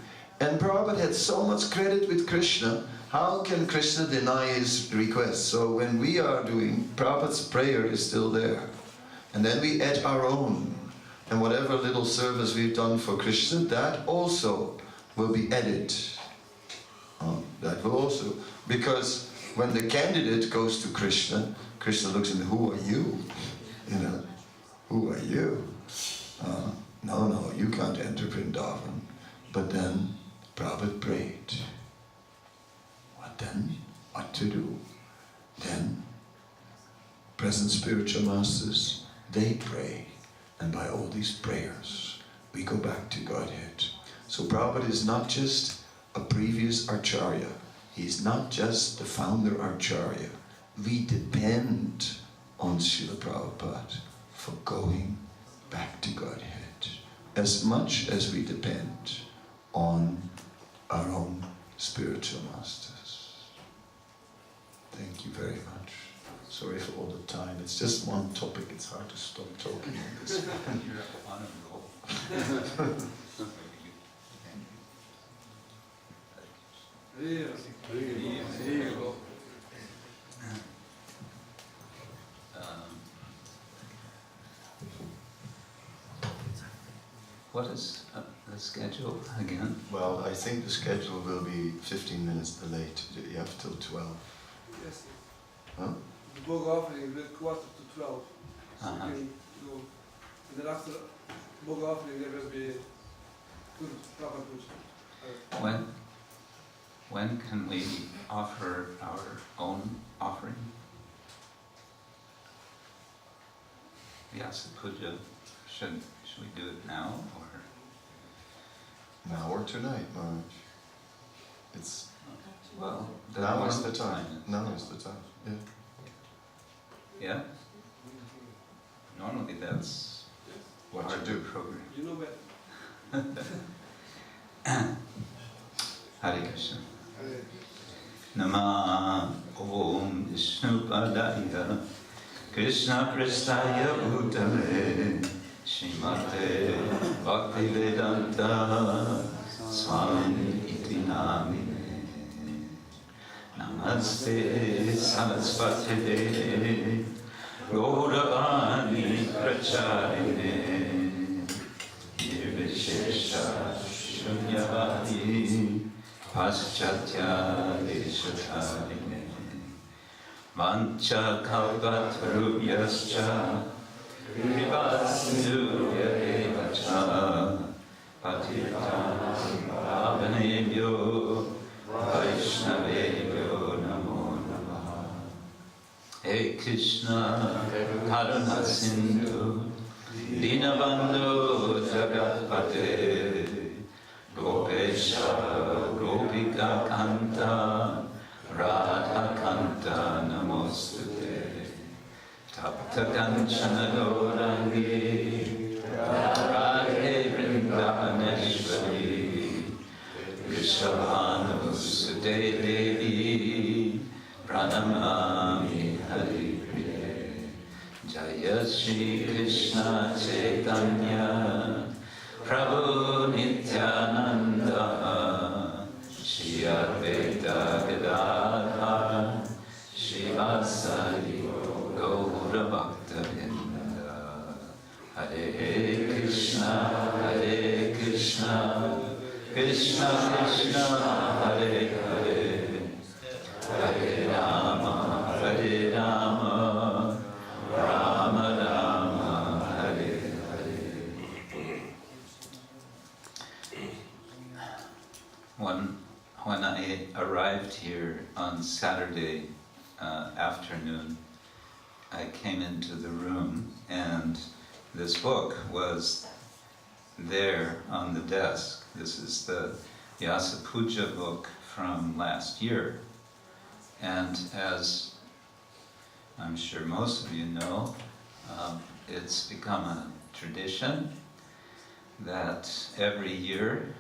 B: and Prabhupada had so much credit with Krishna. How can Krishna deny his request? So when we are doing, Prabhupada's prayer is still there. And then we add our own. And whatever little service we've done for Krishna, that also will be added. That will also, because when the candidate goes to Krishna, Krishna looks at him, who are you? Who are you? No, you can't enter Vrindavan. But then Prabhupada prayed. What then? What to do? Then present spiritual masters, they pray. And by all these prayers, we go back to Godhead. So Prabhupada is not just a previous Acharya. He's not just the founder Acharya. We depend on Srila Prabhupada for going back to Godhead. As much as we depend on our own spiritual masters. Thank you very much. Sorry for all the time. It's just one topic. It's hard to stop talking on this one.
D: You're on a roll. What is the schedule again?
B: Well, I think the schedule will be 15 minutes delayed. You have till 12.
A: Yes.
B: Huh?
A: The book offering will 11:45. So
D: Uh-huh.
A: you can go. And then after book offering, there will be good proper good.
D: When can we offer our own offering? Vyasa Puja, should we do it now or?
B: Now or tonight, Maharaj. It's
D: Well,
B: now is the time. Now is the time. Yeah.
D: Yeah? Normally that's
B: What
D: our
B: you do.
D: program.
A: You know better.
D: Hare Krishna. Nama Om Vishnu Padaya Krishna Prestaya Bhutale Srimate Bhaktivedanta Swami Kirti Namine Namaste Saraswate Gauravani Pracharine Nirvishesha Shunyavadi Paschatya Deshatarine Vancha Kalpatarubhyascha Kripasindhya Devacha Patitam Pavanebhyo Vaishnavebhyo Namo Namaha. Hey Krishna Karuna Sindhu Dinabandhu Jagatpate Gopesha Gopika Kanta Radha Kanta Namostute Tapta Kanchana Gaurangi Radhe Vrindavaneshwari Vrishabhanu Sute Devi Pranamami Hari Priye Jaya Shri Krishna Chaitanya Prabhu Nityananda Shri Advaita Gadadhar Shivasari Gaura Bhakta Vrinda Hare Krishna Krishna Krishna Hare Hare Hare Rama Rama Rama Hare Hare. When I arrived here on Saturday afternoon, I came into the room and this book was there on the desk. This is the Vyasa Puja book from last year. And as I'm sure most of you know, it's become a tradition that every year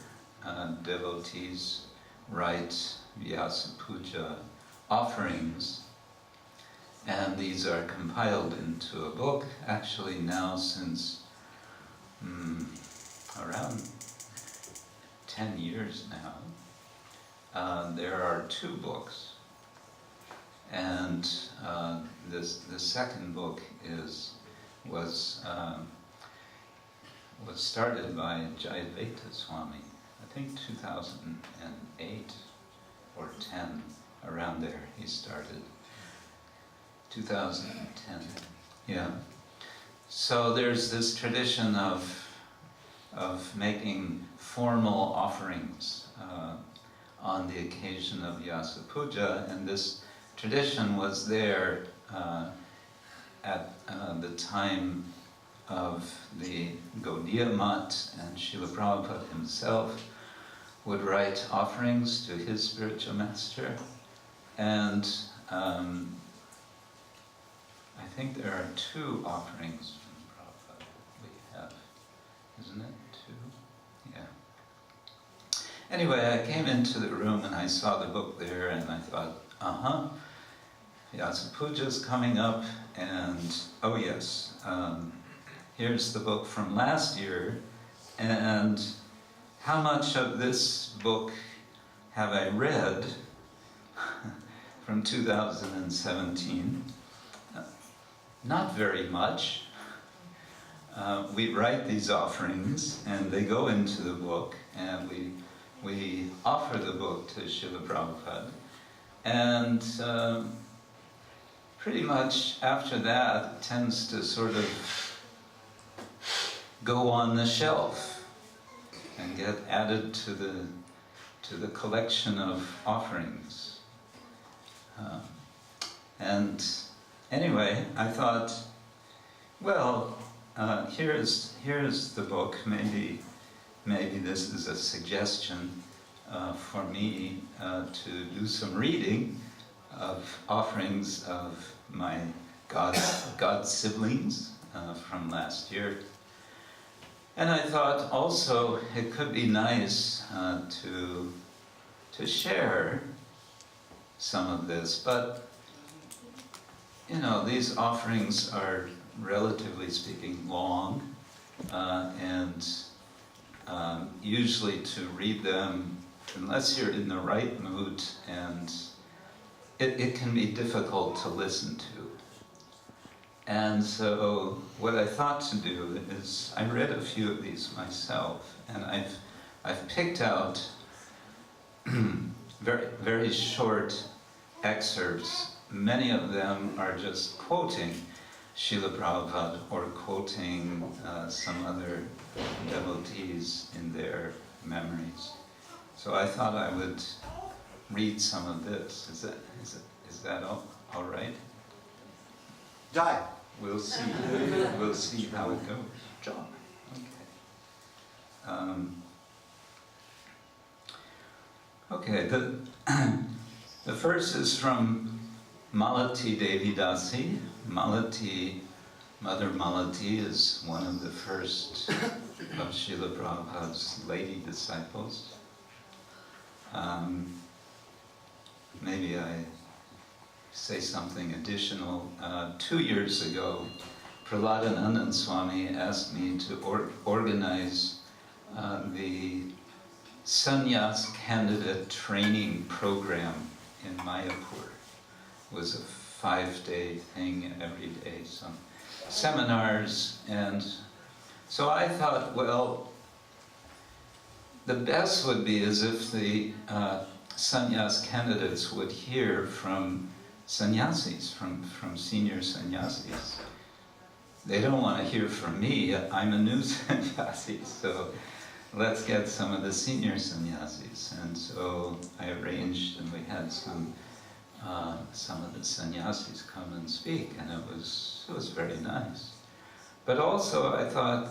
D: devotees write Vyasa Puja offerings, and these are compiled into a book, actually now since around 10 years now. There are 2 books, and the second book was started by Jayadvaita Swami, I think 2008 or 10, around there he started. 2010, yeah. So there's this tradition of making formal offerings on the occasion of Vyasa Puja, and this tradition was there at the time of the Gaudiya Mat, and Srila Prabhupada himself would write offerings to his spiritual master, and I think there are 2 offerings from Prabhupada we have, isn't it? 2? Yeah. Anyway, I came into the room and I saw the book there and I thought, Vyasa Puja's coming up, and oh yes, here's the book from last year, and how much of this book have I read from 2017? Not very much. We write these offerings and they go into the book, and we offer the book to Srila Prabhupada, and pretty much after that it tends to sort of go on the shelf and get added to the collection of offerings. And anyway, I thought, well, here's the book. Maybe this is a suggestion for me to do some reading of offerings of my God siblings from last year. And I thought also it could be nice to share some of this, but you know, these offerings are relatively speaking long, and usually to read them unless you're in the right mood, and it can be difficult to listen to. And so what I thought to do is, I read a few of these myself, and I've picked out very short excerpts. Many of them are just quoting Srila Prabhupada or quoting some other devotees in their memories. So I thought I would read some of this. Is that all right?
E: Jai.
D: We'll see. We'll see how it goes. John. Okay. Okay. The first is from Malati Devi Dasi. Malati, Mother Malati, is one of the first of Srila Prabhupada's lady disciples. Maybe I say something additional. 2 years ago, Prahladananda Swami asked me to organize the sannyas candidate training program in Mayapur. It was a 5-day thing every day, some seminars, and so I thought, well, the best would be as if the sannyas candidates would hear from sannyasis, from senior sannyasis. They don't want to hear from me. I'm a new sannyasi, so let's get some of the senior sannyasis. And so I arranged, and we had some of the sannyasis come and speak, and it was very nice. But also I thought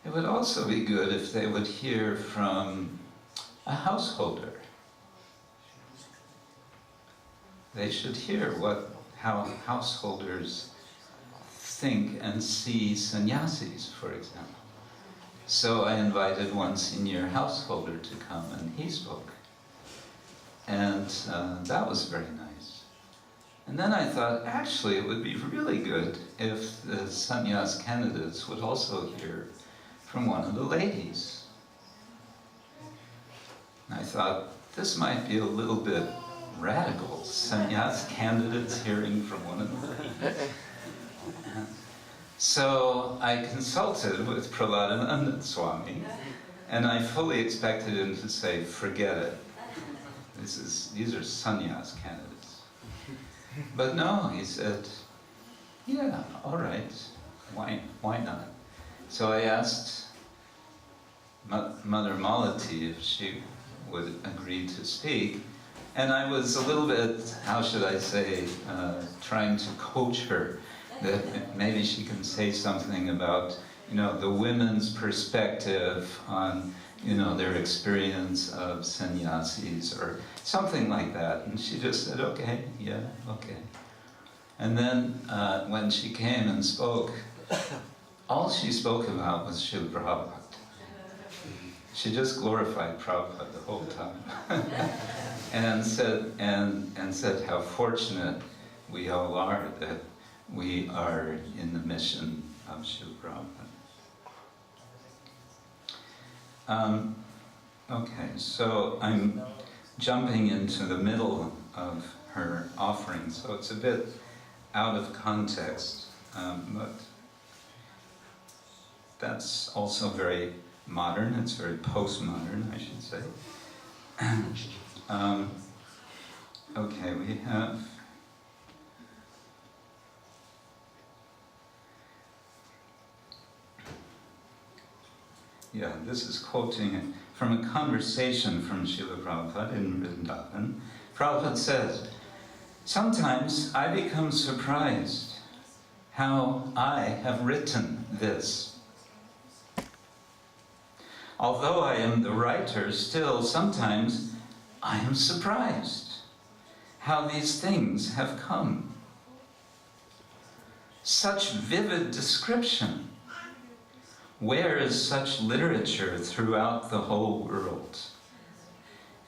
D: it would also be good if they would hear from a householder. They should hear how householders think and see sannyasis, for example. So I invited one senior householder to come, and he spoke. And that was very nice. And then I thought, actually, it would be really good if the sannyas candidates would also hear from one of the ladies. And I thought, this might be a little bit radical, sannyas candidates hearing from one of the ladies. So I consulted with Prahladananda Swami, and I fully expected him to say, forget it. These are sannyas candidates. But no, he said, yeah, all right, why not? So I asked Mother Malati if she would agree to speak, and I was a little bit, how should I say, trying to coach her, that maybe she can say something about, the women's perspective on, their experience of sannyasis or something like that. And she just said, okay, yeah, okay. And then when she came and spoke, all she spoke about was Srila Prabhupada. She just glorified Prabhupada the whole time. and said how fortunate we all are that we are in the mission of Srila Prabhupada. Okay, so I'm jumping into the middle of her offering, so it's a bit out of context, but that's also very modern. It's very postmodern, I should say. Okay, we have this is quoting from a conversation from Srila Prabhupada in Vrindavan. Prabhupada says, sometimes I become surprised how I have written this. Although I am the writer, still sometimes I am surprised how these things have come. Such vivid description. Where is such literature throughout the whole world?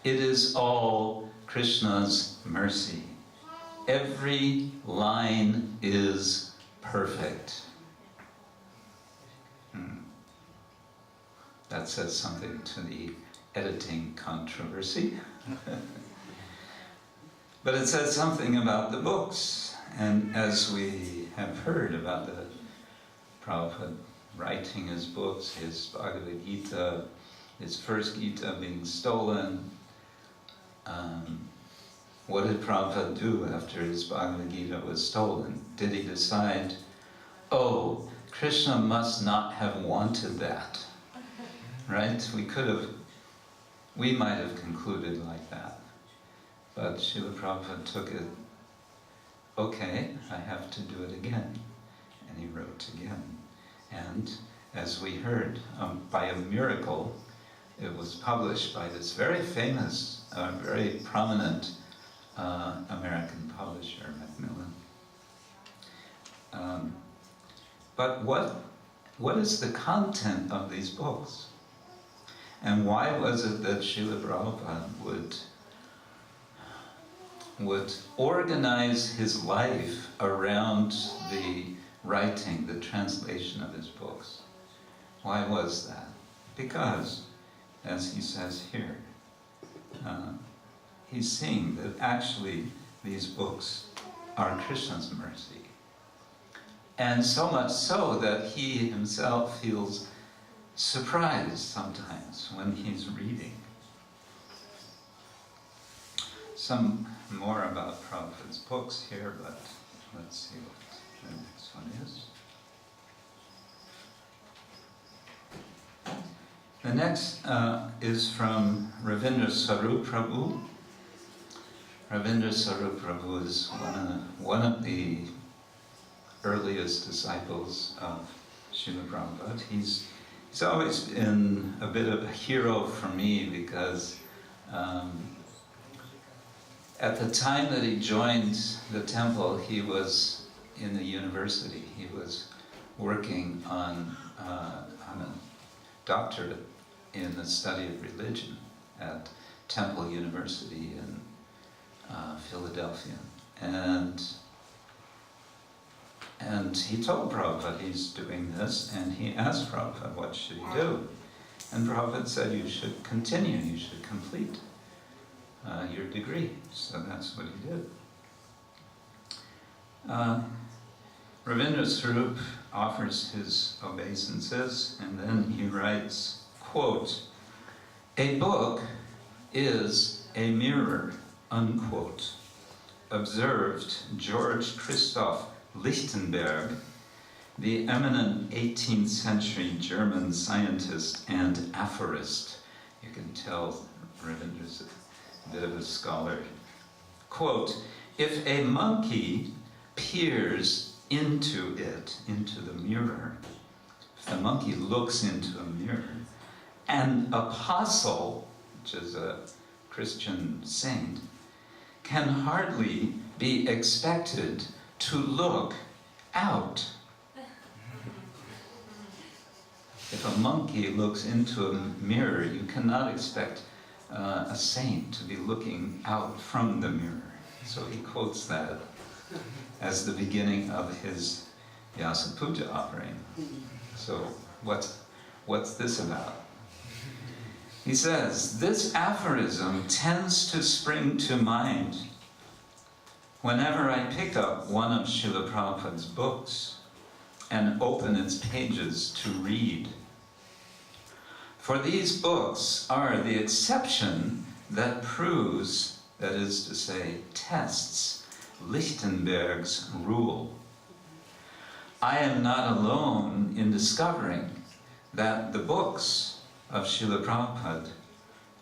D: It is all Krishna's mercy. Every line is perfect. That says something to the editing controversy. But it says something about the books, and as we have heard about the Prabhupada writing his books, his Bhagavad Gita, his first Gita being stolen, what did Prabhupada do after his Bhagavad Gita was stolen? Did he decide, oh, Krishna must not have wanted that, right? We might have concluded like that. But Srila Prabhupada took it, okay, I have to do it again. And he wrote again. And as we heard, by a miracle, it was published by this very famous, very prominent American publisher, Macmillan. But what is the content of these books? And why was it that Srila Prabhupada would organize his life around the writing, the translation of his books? Why was that? Because, as he says here, he's seeing that actually these books are Krishna's mercy. And so much so that he himself feels surprised sometimes when he's reading. Some more about Prabhupada's books here, but let's see what the next one is. The next is from Ravindra Sarup Prabhu. Ravindra Sarup Prabhu is one of the earliest disciples of Srila Prabhupada. He's always been a bit of a hero for me because at the time that he joined the temple, he was in the university. He was working on a doctorate in the study of religion at Temple University in Philadelphia. And he told Prabhupada he's doing this, and he asked Prabhupada, what should he do? And Prabhupada said, you should continue, you should complete your degree. So that's what he did. Ravindra Sarup offers his obeisances, and then he writes, quote, a book is a mirror, unquote, observed George Christoph Lichtenberg, the eminent 18th century German scientist and aphorist. You can tell Ravindra's a bit of a scholar. Quote, if a monkey peers into the mirror, if the monkey looks into a mirror, an apostle, which is a Christian saint, can hardly be expected to look out. If a monkey looks into a mirror, you cannot expect a saint to be looking out from the mirror. So he quotes that as the beginning of his Vyasa Puja offering. So what's this about? He says, this aphorism tends to spring to mind whenever I pick up one of Srila Prabhupada's books and open its pages to read. For these books are the exception that proves, that is to say, tests, Lichtenberg's rule. I am not alone in discovering that the books of Srila Prabhupada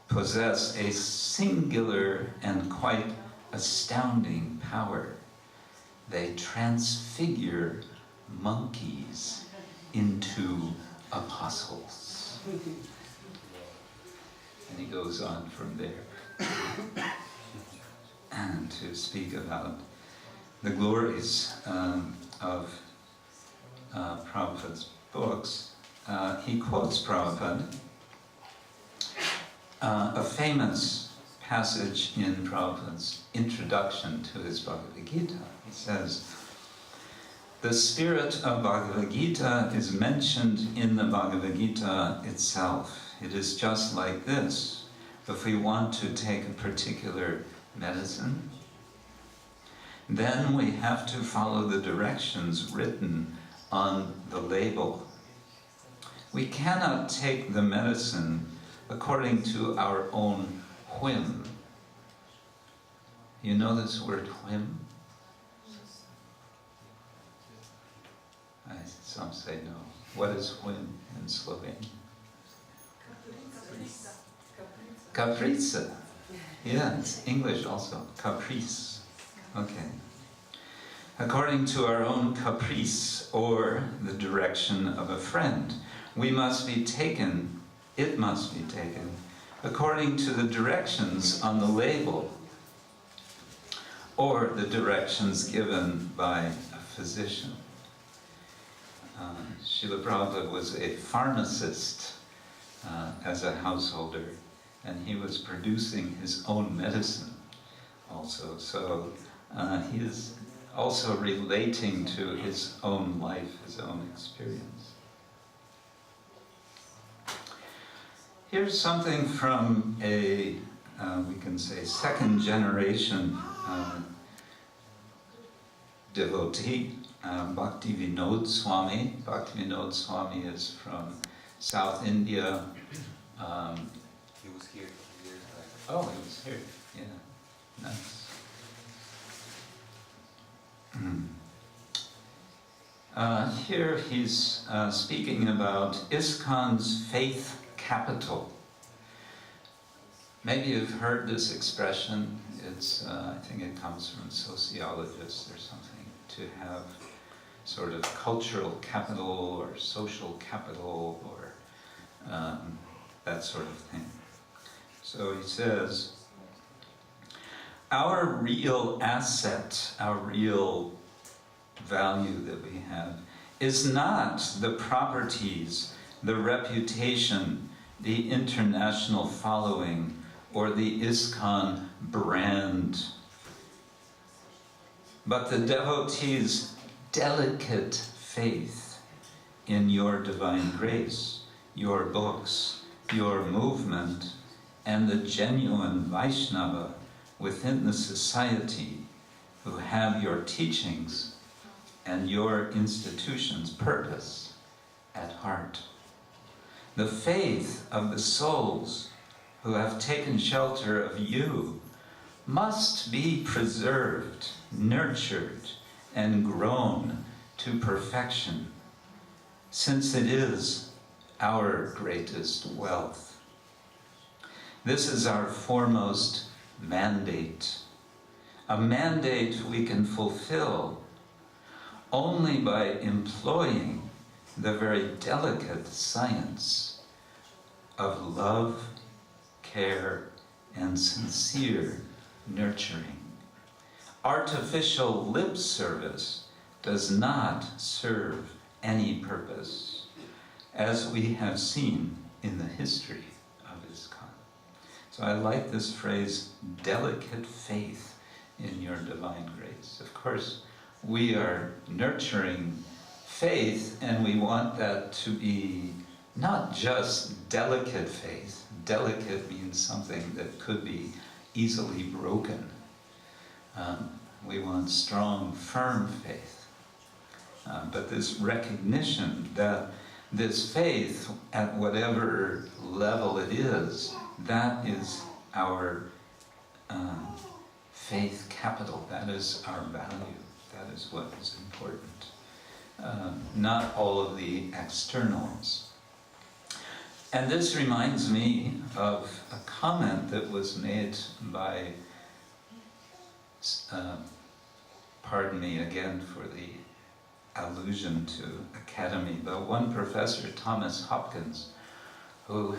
D: possess a singular and quite astounding power. They transfigure monkeys into apostles. And he goes on from there and to speak about the glories of Prabhupada's books. He quotes Prabhupada a famous passage in Prabhupada's introduction to his Bhagavad Gita. He says, the spirit of Bhagavad Gita is mentioned in the Bhagavad Gita itself. It is just like this. if we want to take a particular medicine, then we have to follow the directions written on the label. We cannot take the medicine according to our own whim. You know this word whim? Some say no. What is whim in Slovene? Caprice. Yeah, it's English also. Caprice. Okay. According to our own caprice or the direction of a friend, we must be taken, it must be taken, according to the directions on the label or the directions given by a physician. Srila Prabhupada was a pharmacist as a householder, and he was producing his own medicine also. So he is also relating to his own life, his own experience. Here's something from a, we can say, second generation devotee, Bhaktivinoda Swami. Bhaktivinoda Swami is from South India.
E: He was here 2 years back.
D: Oh, he was here. Yeah, nice. Here he's speaking about ISKCON's faith capital. Maybe you've heard this expression. It's, I think it comes from sociologists or something, to have sort of cultural capital or social capital or that sort of thing. So he says, our real asset, our real value that we have, is not the properties, the reputation, the international following, or the ISKCON brand, but the devotee's delicate faith in your divine grace, your books, your movement, and the genuine Vaishnava within the society who have your teachings and your institution's purpose at heart. The faith of the souls who have taken shelter of you must be preserved, nurtured, and grown to perfection, since it is our greatest wealth. This is our foremost mandate, a mandate we can fulfill only by employing the very delicate science of love, care, and sincere nurturing. Artificial lip service does not serve any purpose, as we have seen in the history of ISKCON. So I like this phrase, delicate faith in your divine grace. Of course, we are nurturing faith, and we want that to be not just delicate faith. Delicate means something that could be easily broken. We want strong, firm faith. But this recognition that this faith, at whatever level it is, that is our faith capital. That is our value. That is what is important. Not all of the externals. And this reminds me of a comment that was made by, pardon me again for the allusion to academy, but one professor, Thomas Hopkins, who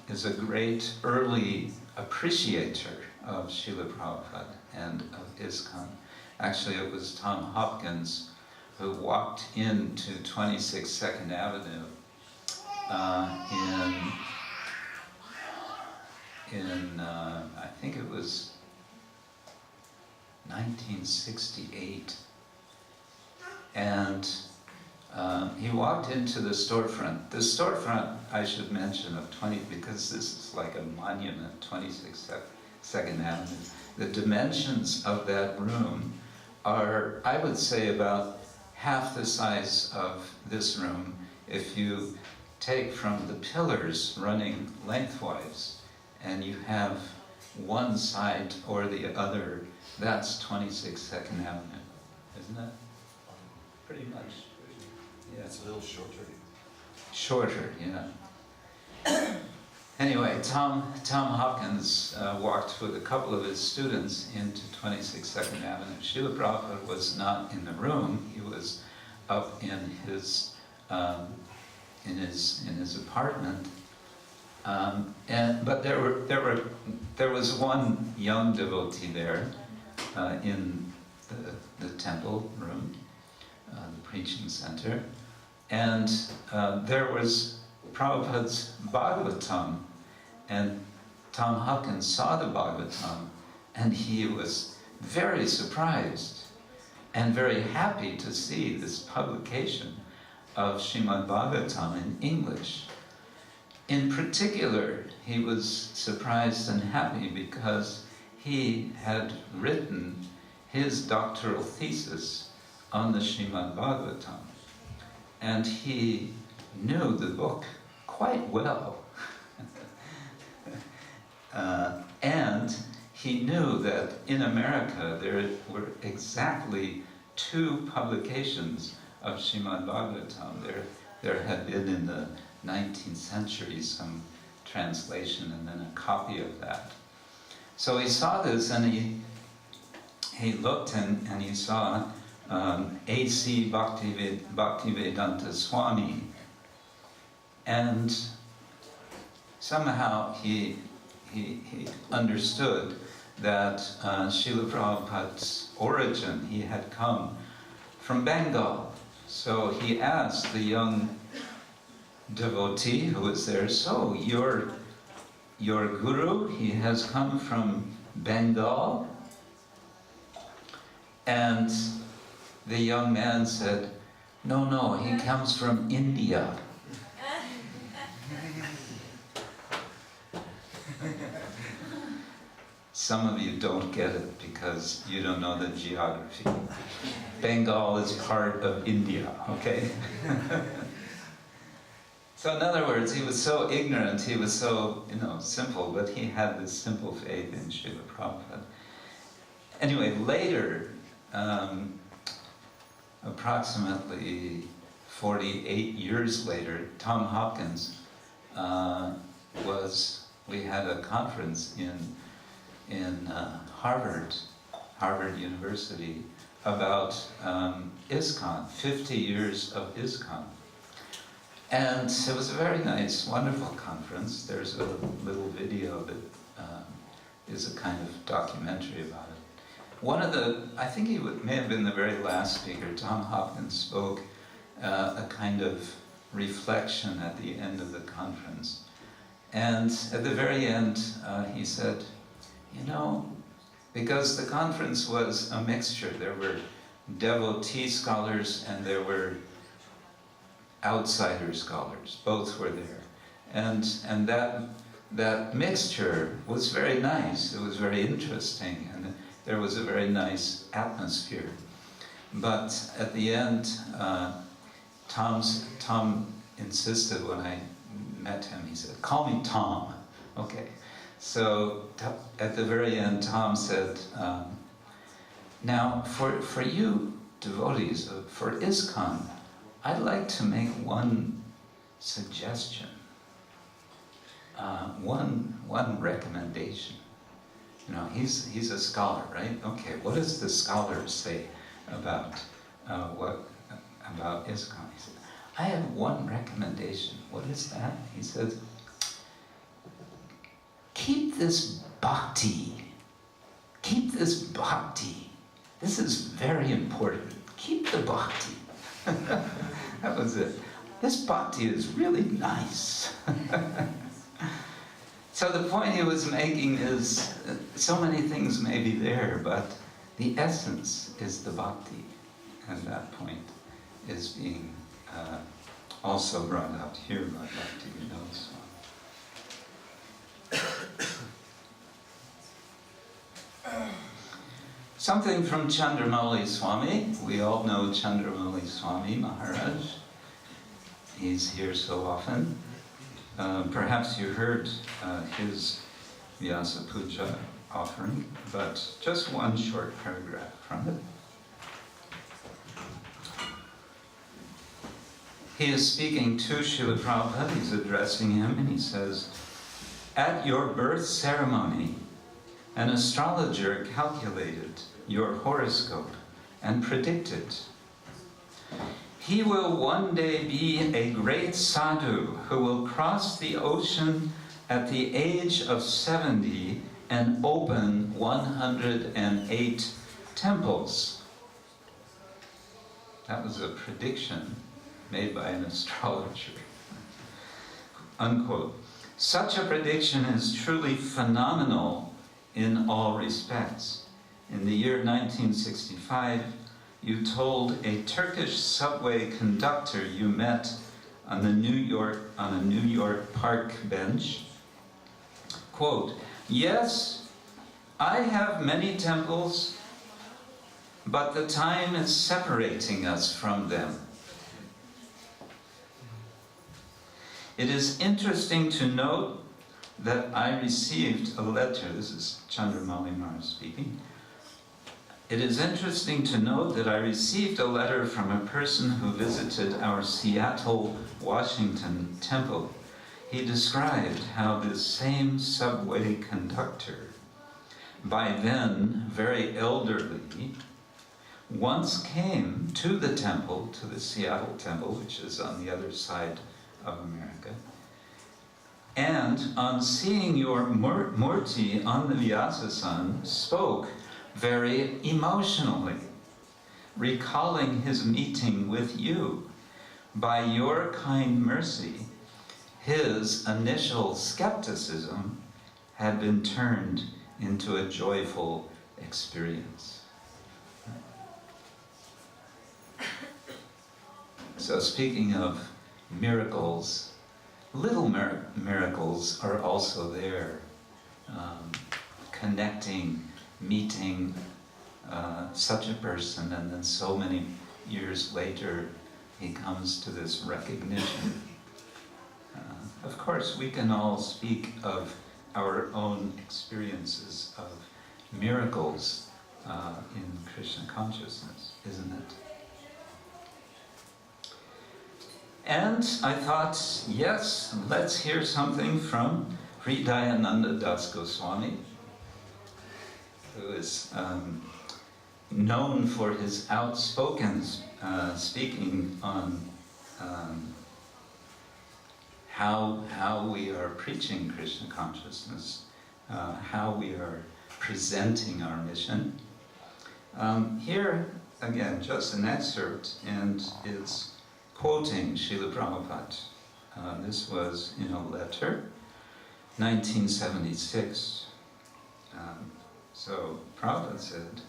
D: is a great early appreciator of Srila Prabhupada and of ISKCON. Actually, it was Tom Hopkins who walked into 26 Second Avenue in I think it was 1968, and he walked into the storefront. The storefront, I should mention, of 20, because this is like a monument, 26 Second Avenue. The dimensions of that room are, I would say, about half the size of this room if you take from the pillars running lengthwise and you have one side or the other. That's 26 Second Avenue, isn't it? Pretty much. Yeah.
E: It's a little shorter.
D: Shorter, yeah. Anyway, Tom Hopkins walked with a couple of his students into 26 Second Avenue. Srila Prabhupada was not in the room; he was up in his apartment. But there was one young devotee there in the temple room, the preaching center, and there was Prabhupada's Bhagavatam, and Tom Hopkins saw the Bhagavatam, and he was very surprised and very happy to see this publication of Srimad Bhagavatam in English. In particular, he was surprised and happy because he had written his doctoral thesis on the Srimad Bhagavatam, and he knew the book quite well. And he knew that in America there were exactly 2 publications of Srimad Bhagavatam. There had been in the 19th century some translation and then a copy of that. So he saw this and he looked and he saw A.C. Bhaktivedanta Swami, and somehow he understood that Srila Prabhupada's origin, he had come from Bengal. So he asked the young devotee who was there, so your guru, he has come from Bengal? And the young man said, no, he comes from India. Some of you don't get it because you don't know the geography. Bengal is part of India, okay? So in other words, he was so ignorant, he was so, simple, but he had this simple faith in Srila Prabhupada. Anyway, later, approximately 48 years later, Tom Hopkins we had a conference in Harvard University about ISKCON, 50 years of ISKCON. And it was a very nice, wonderful conference. There's a little video that is a kind of documentary about it. I think he may have been the very last speaker. Tom Hopkins spoke a kind of reflection at the end of the conference. And at the very end, he said, because the conference was a mixture. There were devotee scholars and there were outsider scholars. Both were there. And that mixture was very nice. It was very interesting. And there was a very nice atmosphere. But at the end, Tom insisted when I met him, he said, call me Tom. Okay. So at the very end, Tom said, now for you devotees, for ISKCON, I'd like to make one suggestion, one recommendation. He's a scholar, right? Okay, what does the scholar say about ISKCON? He said, I have one recommendation. What is that? He said, keep this bhakti. Keep this bhakti. This is very important. Keep the bhakti. That was it. This bhakti is really nice. So the point he was making is, so many things may be there, but the essence is the bhakti. And that point is being also brought out here by Bhakti Vinod Swami. Something from Chandramauli Swami. We all know Chandramauli Swami Maharaj. He's here so often. Perhaps you heard his Vyasa Puja offering, but just one short paragraph from it. He is speaking to Srila Prabhupada, he's addressing him, and he says, "At your birth ceremony, an astrologer calculated your horoscope and predicted, he will one day be a great sadhu who will cross the ocean at the age of 70 and open 108 temples." That was a prediction made by an astrologer. Unquote. Such a prediction is truly phenomenal in all respects. In the year 1965, you told a Turkish subway conductor you met on a New York park bench, quote, "Yes, I have many temples, but the time is separating us from them." It is interesting to note that I received a letter, this is Chandramauli Maharaj speaking, it is interesting to note that I received a letter from a person who visited our Seattle, Washington temple. He described how this same subway conductor, by then very elderly, once came to the temple, to the Seattle temple, which is on the other side of America, and on seeing your murti on the Vyasa-san, spoke very emotionally, recalling his meeting with you. By your kind mercy, his initial skepticism had been turned into a joyful experience. So speaking of miracles, little miracles are also there, connecting, meeting such a person, and then so many years later he comes to this recognition. Of course, we can all speak of our own experiences of miracles in Krishna consciousness, isn't it? And I thought, yes, let's hear something from Hridayananda Das Goswami, who is known for his outspoken speaking on how we are preaching Krishna consciousness, how we are presenting our mission. Here, again, just an excerpt, and it's quoting Srila Prabhupada. This was in a letter, 1976. So Prabhupada said,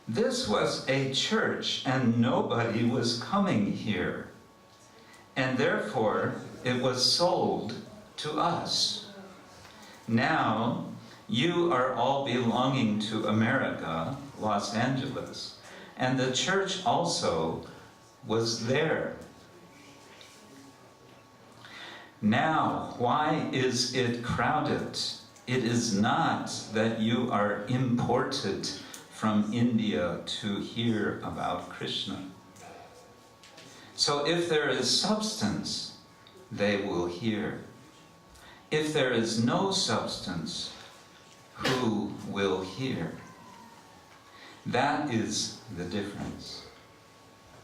D: "This was a church and nobody was coming here, and therefore it was sold to us. Now you are all belonging to America, Los Angeles, and the church also was there. Now, why is it crowded? It is not that you are imported from India to hear about Krishna. So if there is substance, they will hear. If there is no substance, who will hear? That is the difference.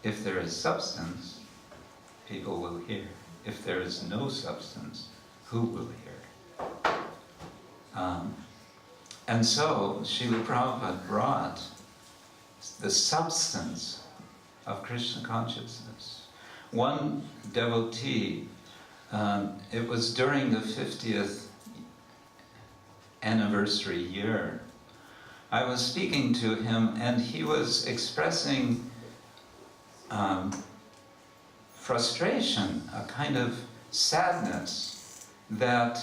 D: If there is substance, people will hear. If there is no substance, who will hear?" And so Srila Prabhupada brought the substance of Krishna consciousness. One devotee, it was during the 50th anniversary year, I was speaking to him and he was expressing frustration, a kind of sadness that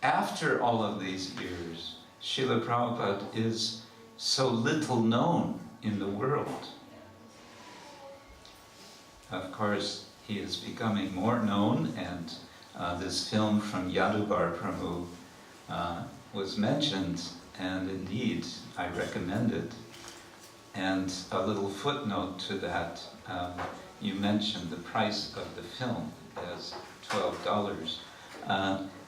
D: after all of these years, Srila Prabhupada is so little known in the world. Of course, he is becoming more known, and this film from Yadubar Prabhu was mentioned, and indeed, I recommend it. And a little footnote to that, you mentioned the price of the film as $12.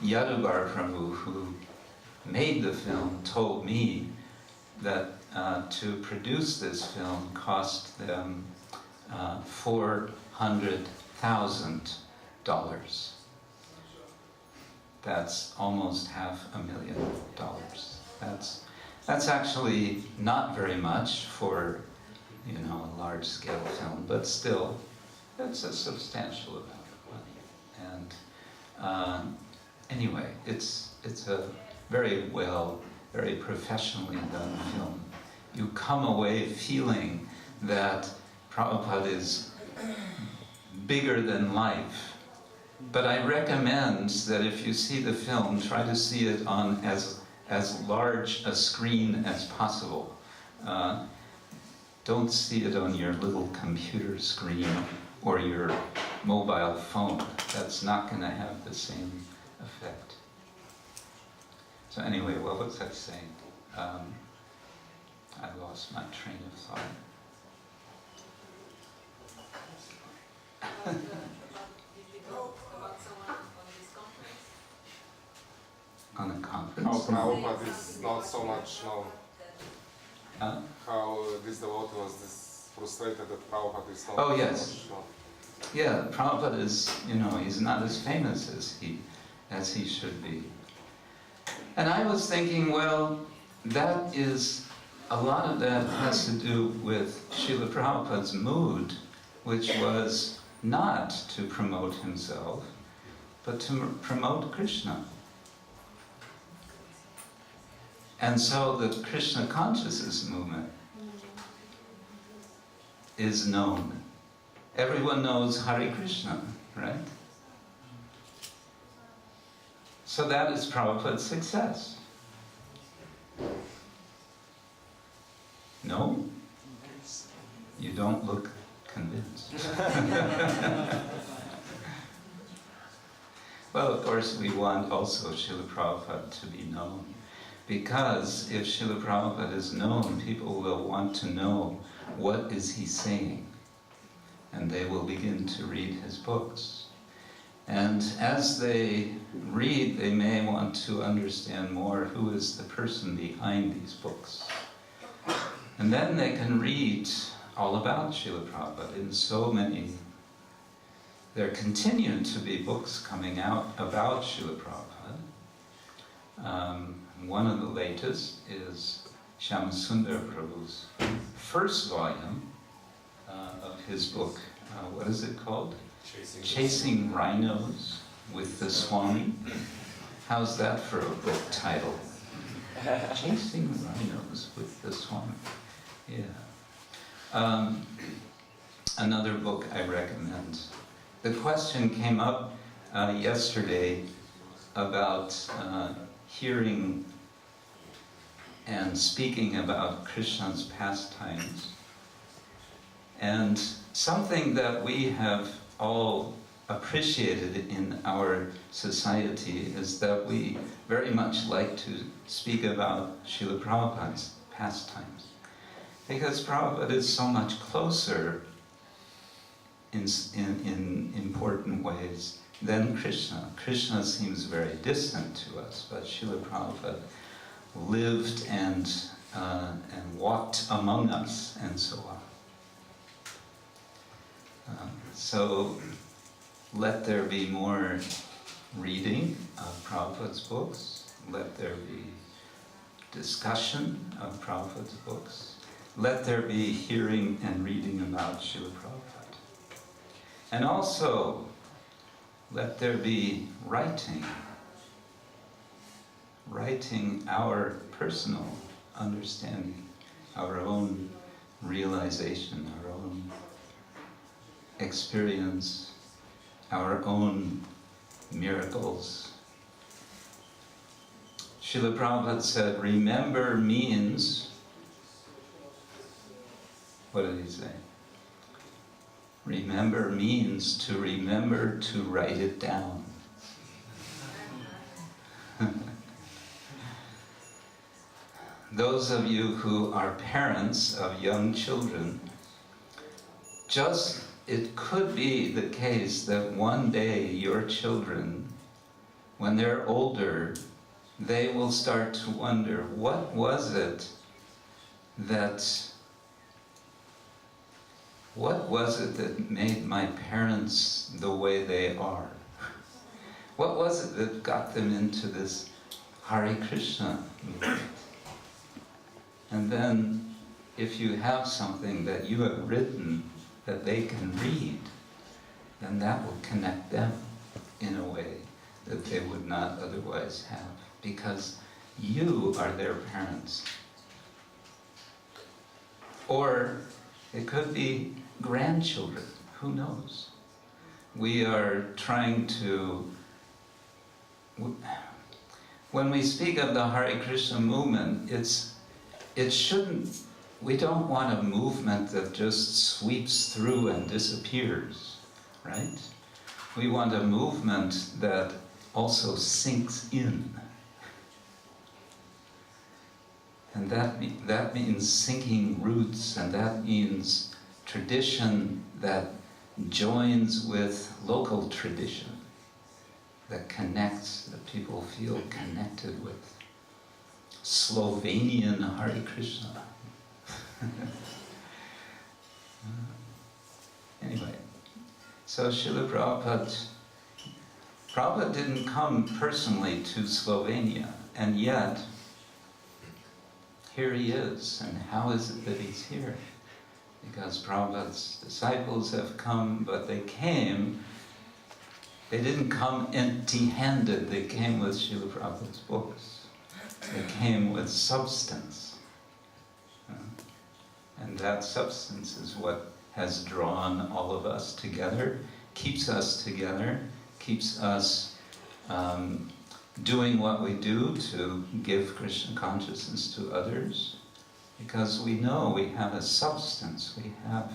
D: Yadubar Prabhu, who made the film, told me that to produce this film cost them $400,000. That's almost $500,000. That's actually not very much for, you know, a large-scale film, but still, it's a substantial amount of money. And anyway, it's a very well, very professionally done film. You come away feeling that Prabhupada is bigger than life. But I recommend that if you see the film, try to see it on as large a screen as possible. Don't see it on your little computer screen or your mobile phone. That's not going to have the same effect. So anyway, what was I saying? I lost my train of thought.
C: Did we talk about someone on this conference?
D: On a
F: How
D: conference?
F: Prabhupada is not so much known.
D: Huh?
F: How this devotee was this frustrated that Prabhupada is not
D: Oh,
F: so
D: yes.
F: much known.
D: Yeah, Prabhupada is, you know, he's not as famous as he should be. And I was thinking, well, that is, a lot of that has to do with Srila Prabhupada's mood, which was not to promote himself, but to promote Krishna. And so the Krishna consciousness movement is known. Everyone knows Hare Krishna, right? So that is Prabhupada's success. No? You don't look convinced. Well, of course, we want also Srila Prabhupada to be known. Because if Srila Prabhupada is known, people will want to know what is he saying. And they will begin to read his books. And as they read, they may want to understand more who is the person behind these books. And then they can read all about Srila Prabhupada in so many. There continue to be books coming out about Srila Prabhupada. One of the latest is Shyamasundar Prabhu's first volume of his book. What is it called? Chasing Rhinos with the Swami. How's that for a book title? Chasing Rhinos with the Swami. Yeah. Another book I recommend. The question came up yesterday about hearing and speaking about Krishna's pastimes. And something that we have all appreciated in our society is that we very much like to speak about Srila Prabhupada's pastimes. Because Prabhupada is so much closer in important ways than Krishna. Krishna seems very distant to us, but Srila Prabhupada lived and walked among us, and so on. So let there be more reading of Prabhupada's books. Let there be discussion of Prabhupada's books. Let there be hearing and reading about Srila Prabhupada. And also, let there be writing our personal understanding, our own realization, our own experience our own miracles. Srila Prabhupada said, remember means, what did he say? Remember means to remember to write it down. Those of you who are parents of young children, it could be the case that one day your children, when they're older, they will start to wonder, what was it that made my parents the way they are? What was it that got them into this Hare Krishna movement? And then, if you have something that you have written that they can read, then that will connect them in a way that they would not otherwise have, because you are their parents. Or it could be grandchildren, who knows? We are trying to, when we speak of the Hare Krishna movement, we don't want a movement that just sweeps through and disappears, right? We want a movement that also sinks in. And that means sinking roots, and that means tradition that joins with local tradition, that connects, that people feel connected with. Slovenian Hare Krishna. Anyway, so Srila Prabhupada didn't come personally to Slovenia, and yet here he is. And how is it that he's here? Because Prabhupada's disciples have come, but they didn't come empty-handed, they came with Srila Prabhupada's books. They came with substance. And that substance is what has drawn all of us together, keeps us together, keeps us doing what we do to give Krishna consciousness to others, because we know we have a substance, we have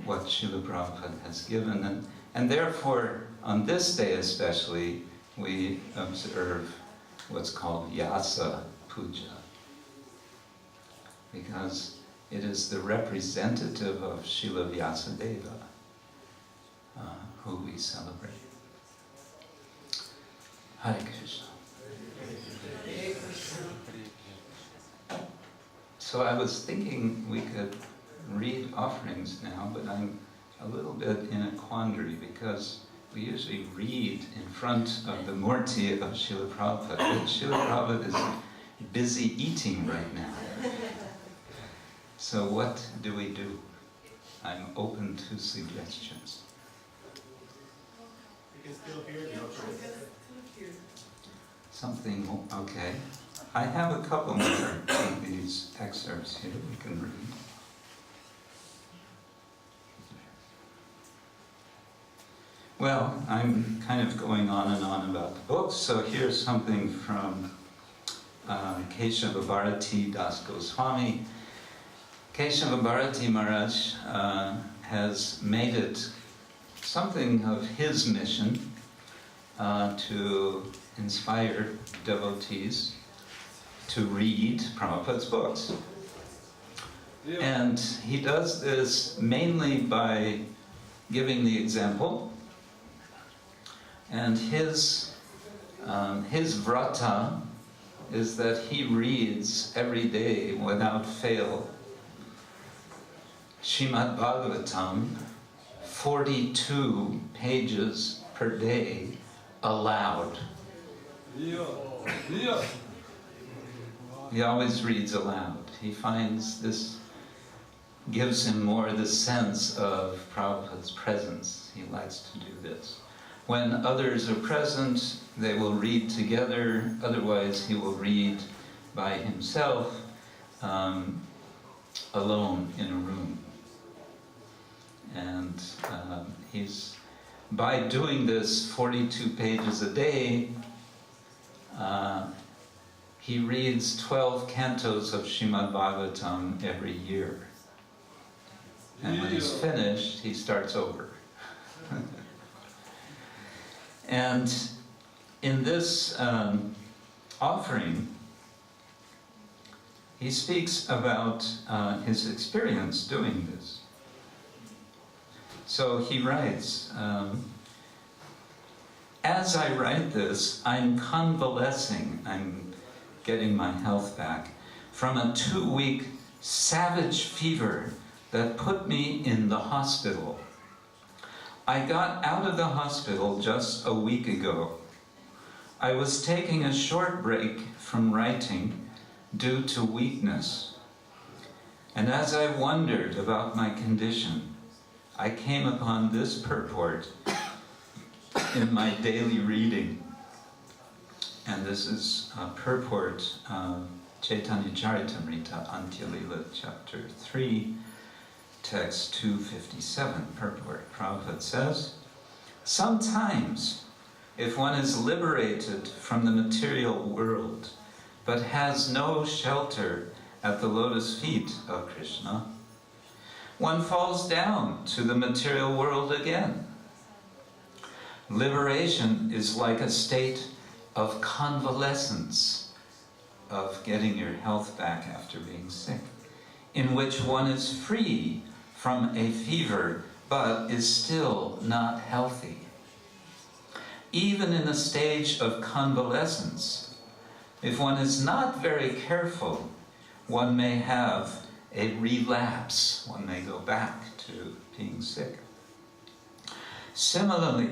D: what Srila Prabhupada has given, and therefore, on this day especially, we observe what's called Yasa Puja, because it is the representative of Srila Vyasadeva who we celebrate. Hare Krishna. So I was thinking we could read offerings now, but I'm a little bit in a quandary, because we usually read in front of the Murti of Srila Prabhupada, but Srila Prabhupada is busy eating right now. So what do we do? I'm open to suggestions.
G: You can still hear the
D: Something, okay. I have a couple more of these excerpts here we can read. Well, I'm kind of going on and on about the books, so here's something from Keshava Bharati Das Goswami. Keshava Bharati Maharaj has made it something of his mission to inspire devotees to read Prabhupada's books. And he does this mainly by giving the example. And his vrata is that he reads every day without fail Srimad Bhagavatam, 42 pages per day aloud. He always reads aloud. He finds this gives him more the sense of Prabhupada's presence. He likes to do this. When others are present, they will read together. Otherwise, he will read by himself, alone in a room. And he's, by doing this 42 pages a day, he reads 12 cantos of Srimad Bhagavatam every year. And when he's finished, he starts over. And in this offering, he speaks about his experience doing this. So he writes, as I write this, I'm convalescing, I'm getting my health back, from a 2-week savage fever that put me in the hospital. I got out of the hospital just a week ago. I was taking a short break from writing due to weakness. And as I wondered about my condition, I came upon this purport in my daily reading. And this is a purport of Chaitanya Charitamrita, Antya-lila, chapter 3, text 257, purport. Prabhupada says, sometimes, if one is liberated from the material world, but has no shelter at the lotus feet of Krishna, one falls down to the material world again. Liberation is like a state of convalescence, of getting your health back after being sick, in which one is free from a fever, but is still not healthy. Even in a stage of convalescence, if one is not very careful, one may have a relapse. One may go back to being sick. Similarly,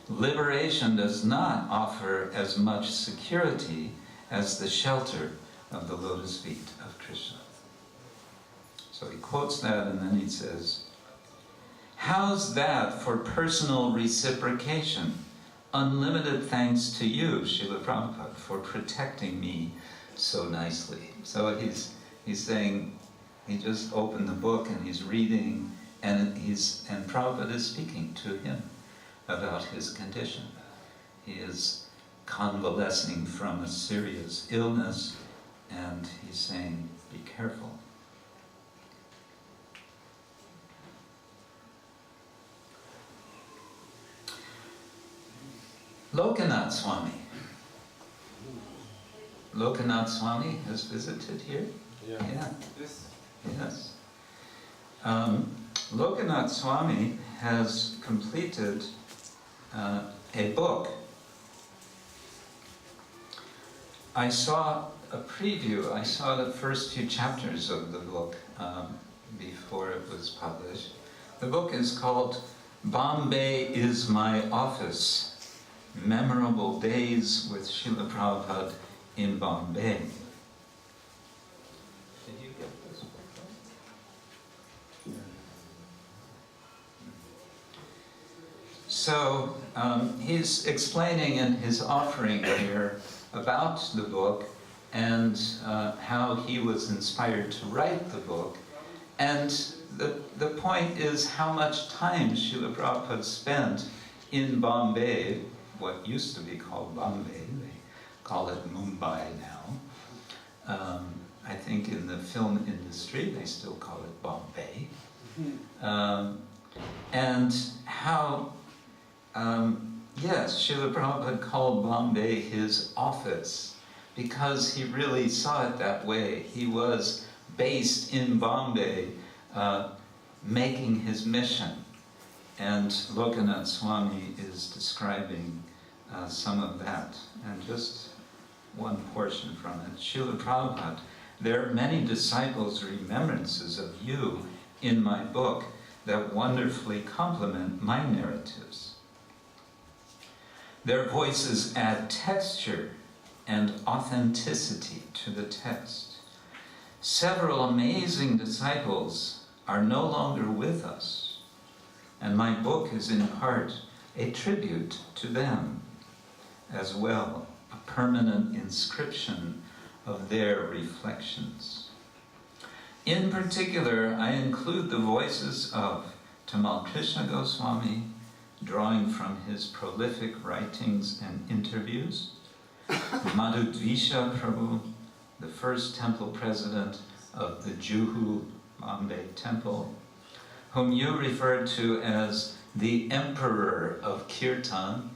D: liberation does not offer as much security as the shelter of the lotus feet of Krishna. So he quotes that and then he says, how's that for personal reciprocation? Unlimited thanks to you, Srila Prabhupada, for protecting me so nicely. So he's saying, he just opened the book and he's reading, and Prabhupada is speaking to him about his condition. He is convalescing from a serious illness, and he's saying, be careful. Lokanath Swami. Lokanath Swami has visited here?
F: Yeah.
D: Yes. Yes. Lokanath Swami has completed a book. I saw a preview, I saw the first few chapters of the book before it was published. The book is called Bombay is My Office, Memorable Days with Srila Prabhupada in Bombay. Did you get this book? So he's explaining in his offering here about the book and how he was inspired to write the book. And the point is how much time Srila Prabhupada spent in Bombay, what used to be called Bombay, they call it Mumbai now. I think in the film industry they still call it Bombay. And how, yes, Srila Prabhupada called Bombay his office because he really saw it that way. He was based in Bombay making his mission. And Lokanath Swami is describing some of that. And just one portion from it. Srila Prabhupada, there are many disciples' remembrances of you in my book that wonderfully complement my narratives. Their voices add texture and authenticity to the text. Several amazing disciples are no longer with us, and my book is in part a tribute to them, as well, a permanent inscription of their reflections. In particular, I include the voices of Tamal Krishna Goswami, drawing from his prolific writings and interviews, Madhudvisha Prabhu, the first temple president of the Juhu Bombay temple, whom you referred to as the emperor of Kirtan,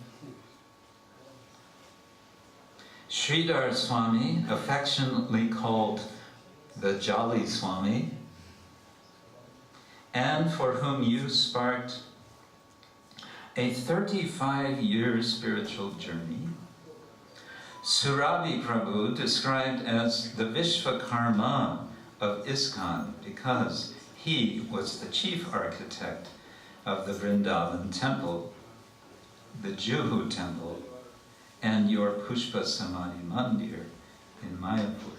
D: Sridhar Swami, affectionately called the Jolly Swami, and for whom you sparked a 35-year spiritual journey, Surabi Prabhu, described as the Vishvakarma of ISKCON because he was the chief architect of the Vrindavan temple, the Juhu temple, and your Pushpa Samadhi Mandir in Mayapur.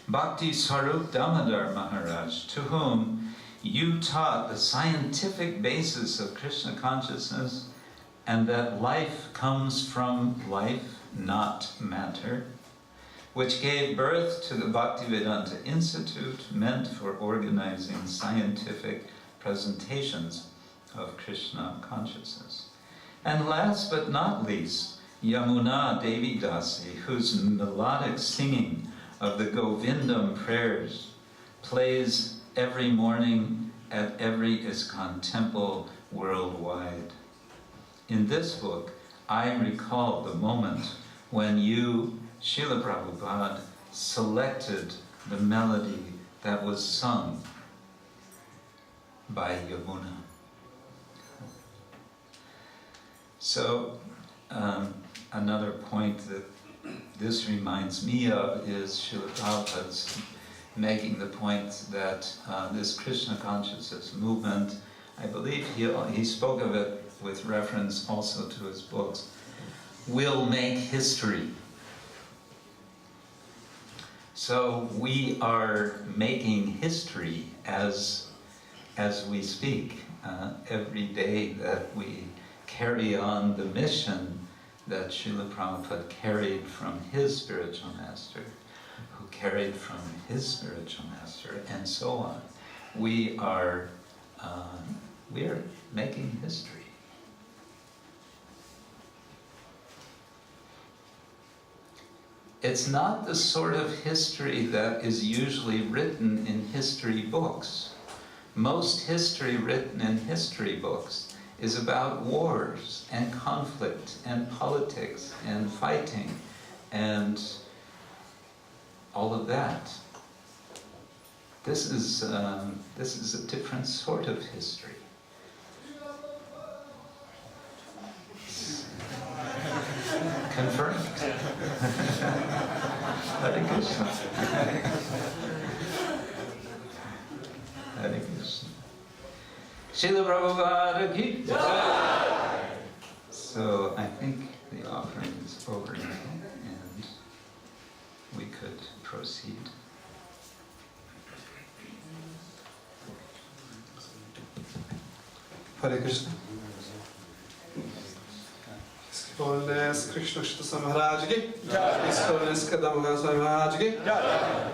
D: Bhakti Swarup Damodar Maharaj, to whom you taught the scientific basis of Krishna consciousness and that life comes from life, not matter, which gave birth to the Bhaktivedanta Institute, meant for organizing scientific presentations of Krishna consciousness. And last but not least, Yamuna Devi Dasi, whose melodic singing of the Govindam prayers plays every morning at every ISKCON temple worldwide. In this book, I recall the moment when you, Srila Prabhupada, selected the melody that was sung by Yamuna. So, another point that this reminds me of is Srila Prabhupada's making the point that this Krishna consciousness movement, I believe he spoke of it with reference also to his books, will make history. So we are making history as we speak. Every day that we carry on the mission that Srila Prabhupada carried from his spiritual master, who carried from his spiritual master, and so on. We are making history. It's not the sort of history that is usually written in history books. Most history written in history books is about wars and conflict and politics and fighting and all of that. This is a different sort of history. Confirmed. Hare Krishna. Hare Krishna. Srila Prabhupada ki jai. So I think the offering is over now, and we could proceed.
A: Hare Krishna. ISKCON Krishna Maharaj ki jai. ISKCON Kadamba Maharaj ki jai.